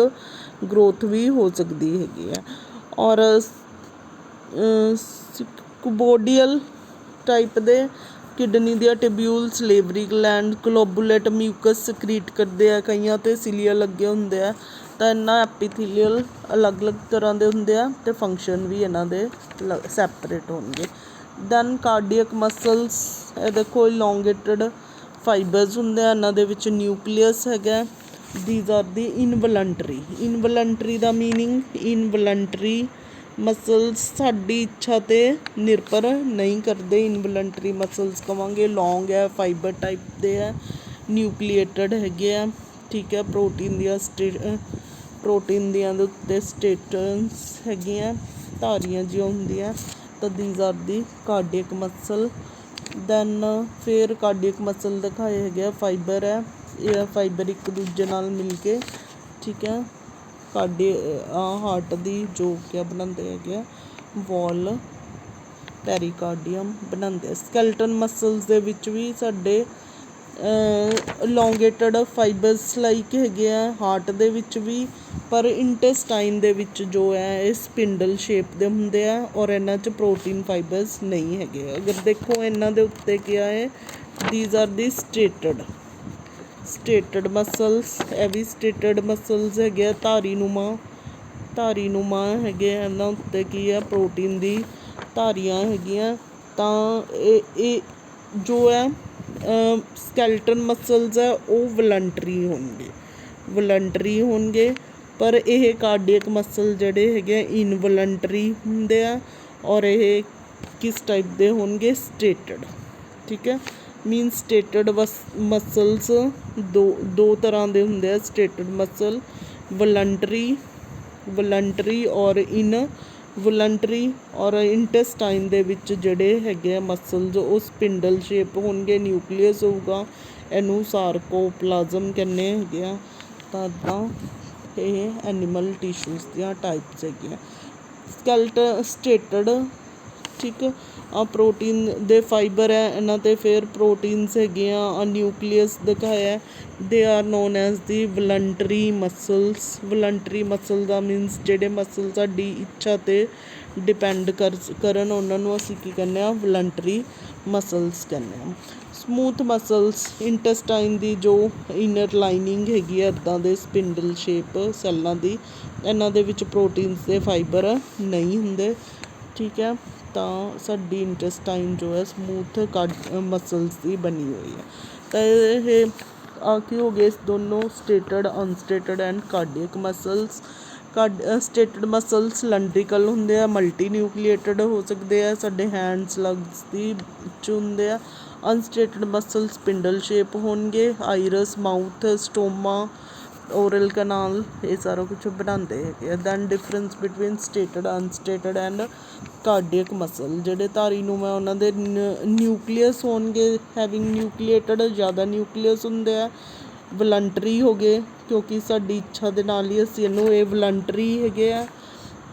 ਗਰੋਥ ਵੀ ਹੋ ਸਕਦੀ ਹੈਗੀ ਹੈ। ਔਰ ਕੁਬੋਡੀਅਲ ਟਾਈਪ ਦੇ ਕਿਡਨੀ ਦੀਆਂ ਟਿਬਿਊਲਸ, ਲੇਬਰੀ ਗਲੈਂਡ, ਗਲੋਬੂਲੇਟ ਮਿਊਕਸ ਸਕਰੀਟ ਕਰਦੇ ਆ। ਕਈਆਂ 'ਤੇ ਸਿਲੀਆ ਲੱਗੇ ਹੁੰਦੇ ਆ। ਤਾਂ ਇਹਨਾਂ ਐਪੀਥੀਲੀਅਲ ਅਲੱਗ ਅਲੱਗ ਤਰ੍ਹਾਂ ਦੇ ਹੁੰਦੇ ਆ ਅਤੇ ਫੰਕਸ਼ਨ ਵੀ ਇਹਨਾਂ ਦੇ ਸੈਪਰੇਟ ਹੋਣਗੇ। ਦੈਨ ਕਾਰਡੀਅਕ ਮਸਲਸ, ਇਹ ਦੇਖੋ ਇਲੋਂਗੇਟਡ ਫਾਈਬਰਸ ਹੁੰਦੇ ਆ, ਇਹਨਾਂ ਦੇ ਵਿੱਚ ਨਿਊਕਲੀਅਸ ਹੈਗਾ। These are the ਇਨਵਲੰਟਰੀ the meaning, ਇਨਵਲੰਟਰੀ muscles ਸਾਡੀ ਇੱਛਾ 'ਤੇ ਨਿਰਭਰ ਨਹੀਂ ਕਰਦੇ। ਇਨਵਲੰਟਰੀ ਮਸਲਸ ਕਹਾਂਗੇ। ਲੌਂਗ ਹੈ, ਫਾਈਬਰ ਟਾਈਪ ਦੇ ਹੈ, ਨਿਊਕਲੀਏਟਡ ਹੈਗੇ ਆ। ਠੀਕ ਹੈ, ਪ੍ਰੋਟੀਨ ਦੀਆਂ ਦੇ ਉੱਤੇ ਸਟੇਟਨਸ ਹੈਗੀਆਂ, ਧਾਰੀਆਂ ਜਿਹੀਆਂ ਹੁੰਦੀਆਂ। ਤਾਂ these are the cardiac muscle. Then ਫਿਰ ਕਾਰਡੀਅਕ ਮਸਲ ਦਿਖਾਏ ਹੈਗੇ ਆ, ਫਾਈਬਰ ਹੈ। ਇਹ ਫਾਈਬਰ ਇੱਕ ਦੂਜੇ ਨਾਲ ਮਿਲ ਕੇ, ਠੀਕ ਹੈ, ਹਾਰਟ ਦੀ ਜੋ ਕਿ ਬਣਾਉਂਦੇ ਹੈਗੇ ਆ, ਵਾਲ ਪੈਰੀਕਾਰਡੀਅਮ ਬਣਾਉਂਦੇ ਆ। ਸਕੈਲਟਨ ਮਸਲਸ ਦੇ ਵਿੱਚ ਵੀ ਸਾਡੇ ਇਲੋਂਗੇਟਡ ਫਾਈਬਰਸ ਲਾਈਕ ਹੈਗੇ ਆ, ਹਾਰਟ ਦੇ ਵਿੱਚ ਵੀ। ਪਰ ਇੰਟੈਸਟਾਈਨ ਦੇ ਵਿੱਚ ਜੋ ਹੈ ਇਹ ਸਪਿੰਡਲ ਸ਼ੇਪ ਦੇ ਹੁੰਦੇ ਆ, ਔਰ ਇਹਨਾਂ 'ਚ ਪ੍ਰੋਟੀਨ ਫਾਈਬਰਸ ਨਹੀਂ ਹੈਗੇ। ਅਗਰ ਦੇਖੋ ਇਹਨਾਂ ਦੇ ਉੱਤੇ ਕਿਆ ਹੈ, these are the stated muscles. ਇਹ ਵੀ ਸਟੇਟਡ ਮਸਲਸ ਹੈਗੇ ਆ, ਧਾਰੀਨੁਮਾ ਹੈਗੇ ਆ। ਇਹਨਾਂ ਉੱਤੇ ਕੀ ਹੈ, ਪ੍ਰੋਟੀਨ ਦੀ ਧਾਰੀਆਂ ਹੈਗੀਆਂ। ਤਾਂ ਇਹ ਜੋ ਹੈ ਸਕੈਲਟਨ ਮਸਲਸ ਹੈ ਉਹ ਵਲੰਟਰੀ ਹੋਣਗੇ। ਪਰ ਇਹ ਕਾਰਡੀਅਕ ਮਸਲ ਜਿਹੜੇ ਹੈਗੇ ਇਨਵਲੰਟਰੀ ਹੁੰਦੇ ਆ, ਔਰ ਇਹ ਕਿਸ ਟਾਈਪ ਦੇ ਹੋਣਗੇ, ਸਟੇਟਡ। ਠੀਕ ਹੈ, ਮੀਨ ਸਟੇਟਡ ਮਸਲਸ ਦੋ ਤਰ੍ਹਾਂ ਦੇ ਹੁੰਦੇ ਆ। ਸਟੇਟਡ ਮਸਲ ਵਲੰਟਰੀ ਔਰ ਇਨਵਲੰਟਰੀ। ਔਰ ਇੰਟੈਸਟਾਈਨ ਦੇ ਵਿੱਚ ਜਿਹੜੇ ਹੈਗੇ ਆ ਮਸਲਸ ਉਹ ਸਪਿੰਡਲ ਸ਼ੇਪ ਹੋਣਗੇ, ਨਿਊਕਲੀਅਸ ਹੋਊਗਾ। ਇਹਨੂੰ ਸਾਰਕੋਪਲਾਜ਼ਮ ਕਹਿੰਦੇ ਹੈਗੇ ਆ। ਤਾਂ ਇੱਦਾਂ ਇਹ ਐਨੀਮਲ ਟਿਸ਼ੂਜ਼ ਦੀਆਂ ਟਾਈਪਸ ਹੈਗੀਆਂ। ਸਟੇਟਡ, ਠੀਕ ਆ, ਪ੍ਰੋਟੀਨ ਦੇ ਫਾਈਬਰ ਹੈ ਇਹਨਾਂ 'ਤੇ। ਫਿਰ ਪ੍ਰੋਟੀਨਸ ਹੈਗੇ ਆ, ਨਿਊਕਲੀਅਸ ਦਿਖਾਇਆ। They are non as the voluntary muscle the means ਜਿਹੜੇ ਮਸਲ ਸਾਡੀ ਇੱਛਾ 'ਤੇ ਡਿਪੈਂਡ ਕਰਨ, ਉਹਨਾਂ ਨੂੰ ਅਸੀਂ ਕੀ ਕਹਿੰਦੇ ਹਾਂ, ਵਲੰਟਰੀ ਮਸਲਸ ਕਹਿੰਦੇ ਹਾਂ। ਸਮੂਥ ਮਸਲਸ, ਇੰਟੈਸਟਾਈਨ ਦੀ ਜੋ ਇਨਰ ਲਾਈਨਿੰਗ ਹੈਗੀ ਆ ਇੱਦਾਂ ਦੇ ਸਪਿੰਡਲ ਸ਼ੇਪ ਸੈੱਲਾਂ ਦੀ, ਇਹਨਾਂ ਦੇ ਵਿੱਚ ਪ੍ਰੋਟੀਨਸ ਦੇ ਫਾਈਬਰ ਨਹੀਂ ਹੁੰਦੇ। ਠੀਕ ਹੈ, ਤਾਂ ਸਾਡੀ ਇੰਟੈਸਟਾਈਨ ਜੋ ਹੈ ਸਮੂਥ ਮਸਲਸ ਦੀ ਬਣੀ ਹੋਈ ਹੈ। ਤਾਂ ਇਹ ਕੀ ਹੋ ਗਏ, ਦੋਨੋਂ striated, unstriated and cardiac muscles. Striated muscle cylindrical ਹੁੰਦੇ ਆ, ਮਲਟੀ ਨਿਊਕਲੀਏਟਡ ਹੋ ਸਕਦੇ ਆ, ਸਾਡੇ ਹੈਂਡਸ ਲੈਗਸ ਦੀ ਵਿੱਚ ਹੁੰਦੇ ਆ। ਅਨਸਟੇਟਡ ਮਸਲ ਸਪਿੰਡਲ ਸ਼ੇਪ ਹੋਣਗੇ। Iris, mouth, stoma, oral canal, ਇਹ ਸਾਰਾ ਕੁਛ ਬਣਾਉਂਦੇ ਹੈਗੇ ਆ। Then difference between striated, unstriated and cardiac muscle. ਜਿਹੜੇ ਧਾਰੀਨੁਮਾ ਉਹਨਾਂ ਦੇ ਨਿਊਕਲੀਅਸ ਹੋਣਗੇ, ਹੈਵਿੰਗ ਨਿਊਕਲੀਏਟਡ, ਜ਼ਿਆਦਾ ਨਿਊਕਲੀਅਸ ਹੁੰਦੇ ਆ। ਵਲੰਟਰੀ ਹੋ ਗਏ, ਕਿਉਂਕਿ ਸਾਡੀ ਇੱਛਾ ਦੇ ਨਾਲ ਹੀ ਅਸੀਂ ਇਹਨੂੰ, ਇਹ ਵਲੰਟਰੀ ਹੈਗੇ ਆ।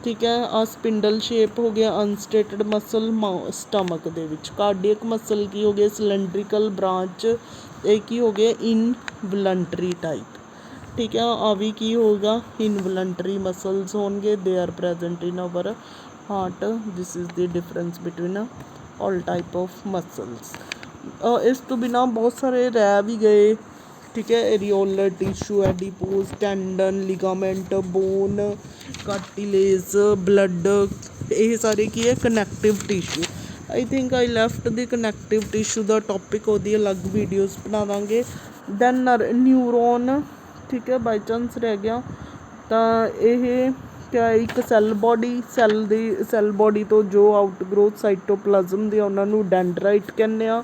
ਠੀਕ ਹੈ। ਆ ਸਪਿੰਡਲ ਸ਼ੇਪ ਹੋ ਗਿਆ ਅਨਸਟੇਟਡ ਮਸਲ ਸਟਮਕ ਦੇ ਵਿੱਚ। ਕਾਰਡੀਅਕ ਮਸਲ ਕੀ ਹੋ ਗਏ ਸਿਲੰਡਰੀਕਲ ਬ੍ਰਾਂਚ, ਇਹ ਕੀ ਹੋ ਗਏ ਇਨਵਲੰਟਰੀ ਟਾਈਪ। ਠੀਕ ਹੈ। ਆ ਵੀ ਕੀ ਹੋਗਾ ਇਨਵਲੰਟਰੀ ਮਸਲਸ ਹੋਣਗੇ, they are present in our heart. This is the difference between all type of muscles. ਇਸ ਤੋਂ ਬਿਨਾਂ ਬਹੁਤ ਸਾਰੇ ਰਹਿ ਵੀ ਗਏ। ਠੀਕ ਹੈ। Areolar tissue, adipose, tendon, ligament, bone, cartilage, blood, ਇਹ ਸਾਰੇ ਕੀ ਹੈ connective tissue. I think I left the connective tissue ਦਾ ਟੋਪਿਕ, ਉਹਦੀ ਅਲੱਗ ਵੀਡੀਓਜ਼ ਬਣਾ ਦਾਂਗੇ। Then neuron. ਠੀਕ ਹੈ। ਬਾਈ ਚਾਂਸ ਰਹਿ ਗਿਆ ਤਾਂ ਇਹ ਕਿਆ ਇੱਕ ਸੈੱਲ ਬੋਡੀ, ਸੈੱਲ ਬੋਡੀ ਤੋਂ ਜੋ ਆਊਟਗਰੋਥ ਸਾਈਟੋਪਲਾਜ਼ਮ ਦੀ ਉਹਨਾਂ ਨੂੰ ਡੈਂਡਰਾਈਟ ਕਹਿੰਦੇ ਆ।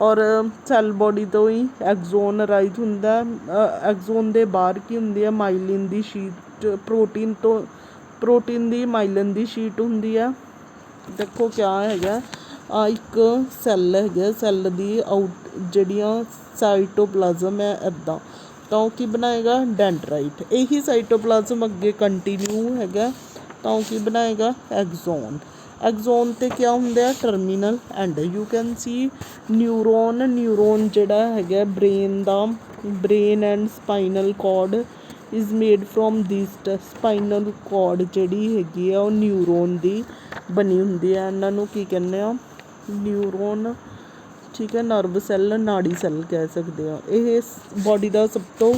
ਔਰ ਸੈੱਲ ਬੋਡੀ ਤੋਂ ਹੀ ਐਗਜ਼ੋਨ ਅਰਾਈਜ਼ ਹੁੰਦਾ। ਐਗਜ਼ੋਨ ਦੇ ਬਾਹਰ ਕੀ ਹੁੰਦੀ ਹੈ ਮਾਈਲਿਨ ਦੀ ਸ਼ੀਟ, ਪ੍ਰੋਟੀਨ ਦੀ ਮਾਈਲਿਨ ਦੀ ਸ਼ੀਟ ਹੁੰਦੀ ਹੈ। ਦੇਖੋ ਕਿਆ ਹੈਗਾ ਆ ਇੱਕ ਸੈੱਲ ਹੈਗਾ, ਸੈੱਲ ਦੀ ਜਿਹੜੀਆਂ ਸਾਈਟੋਪਲਾਜ਼ਮ ਹੈ ਇੱਦਾਂ, ਤਾਂ ਉਹ ਕੀ ਬਣਾਏਗਾ ਡੈਂਡਰਾਈਟ। ਇਹੀ ਸਾਈਟੋਪਲਾਜ਼ਮ ਅੱਗੇ ਕੰਟੀਨਿਊ ਹੈਗਾ ਤਾਂ ਉਹ ਕੀ ਬਣਾਏਗਾ ਐਗਜ਼ੋਨ। ਐਗਜ਼ੋਨ 'ਤੇ ਕਿਆ ਹੁੰਦਾ ਹੈ terminal and. You can C neuron ਜਿਹੜਾ ਹੈਗਾ brain the, brain and spinal cord is made from this. Spinal cord ਜਿਹੜੀ ਹੈਗੀ ਆ ਉਹ ਨਿਊਰੋਨ ਦੀ ਬਣੀ ਹੁੰਦੀ ਹੈ। ਇਹਨਾਂ ਨੂੰ ਕੀ ਕਹਿੰਦੇ ਆ ਨਿਊਰੋਨ। ਠੀਕ ਹੈ। ਨਰਵ ਸੈੱਲ, ਨਾੜੀ ਸੈੱਲ ਕਹਿ ਸਕਦੇ ਆ। ਇਹ ਬੋਡੀ ਦਾ ਸਭ ਤੋਂ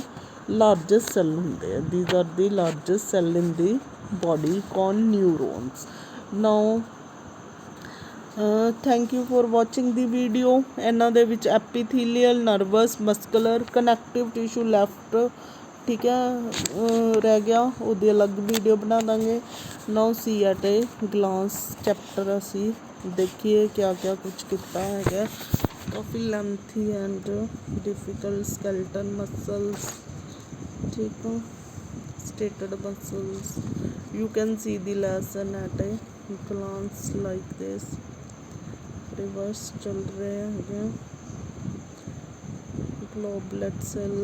ਲਾਰਜੈਸਟ ਸੈੱਲ ਹੁੰਦੇ ਆ। These are the largest cell in the body ਕੌਨ neurons. Now thank you for watching the video. ਇਹਨਾਂ ਦੇ ਵਿੱਚ epithelial, nervous, muscular, connective tissue left ਠੀਕ ਹੈ ਰਹਿ ਗਿਆ, ਉਹਦੀ ਅਲੱਗ ਵੀਡੀਓ ਬਣਾ ਦਾਂਗੇ। ਨਾਓ ਸੀ ਐਟ ਏ ਗਲਾਂਸ ਚੈਪਟਰ ਅਸੀਂ ਦੇਖੀਏ ਕਿਆ ਕਿਆ ਕੁਛ ਕੀਤਾ ਹੈਗਾ। ਕਾਫੀ lengthy and difficult skeleton muscles. ਠੀਕ ਹੈ। stated muscles. You can see the lesson at a glance like this. Reverse चल रहे हैं ग्लोबुलर सेल।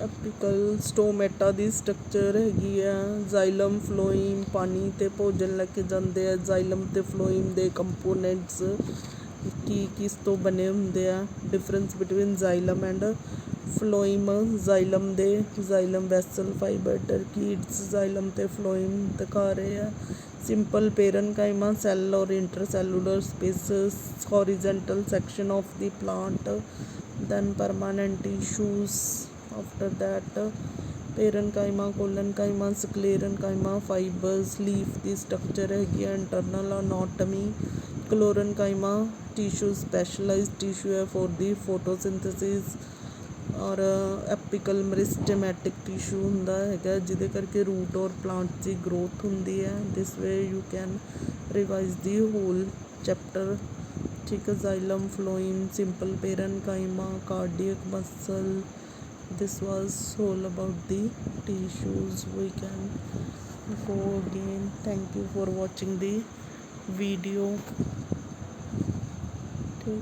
ਐਪੀਕਲ ਸਟੋਮੇਟਾ ਦੀ ਸਟਰਕਚਰ ਹੈਗੀ ਆ। ਜ਼ਾਈਲਮ, ਫਲੋਇਮ ਪਾਣੀ ਤੇ ਭੋਜਨ ਲੈ ਕੇ ਜਾਂਦੇ ਆ। ਜ਼ਾਈਲਮ ਤੇ ਫਲੋਇਮ ਦੇ ਕੰਪੋਨੈਂਟਸ ਕੀ ਕਿਸ ਤੋਂ ਬਣੇ ਹੁੰਦੇ ਆ। Difference between xylem and phloem. Xylem vessel fibre tracheids, xylem ਤੇ ਫਲੋਇਮ ਦਿਖਾ ਰਹੇ ਆ। ਸਿੰਪਲ ਪੈਰਨਕਾਈਮਾ ਸੈੱਲ ਔਰ intercellular spaces, horizontal section of the plant, then permanent tissues after that parenchyma, collenchyma, sclerenchyma, fibres, leaf ਦੀ structure ਹੈਗੀ ਆ। Internal anatomy, chlorenchyma tissue specialised tissue ਹੈ for the photosynthesis. ਔਰ apical meristematic tissue ਹੁੰਦਾ ਹੈਗਾ ਜਿਹਦੇ ਕਰਕੇ ਰੂਟ ਔਰ ਪਲਾਂਟ ਦੀ ਗਰੋਥ ਹੁੰਦੀ ਹੈ। This way you can revise the whole chapter. ਠੀਕ ਹੈ। Xylem, phloem, simple parenchyma, cardiac muscle. this was all about the tissues. We can go again. Thank you for watching the video. Okay.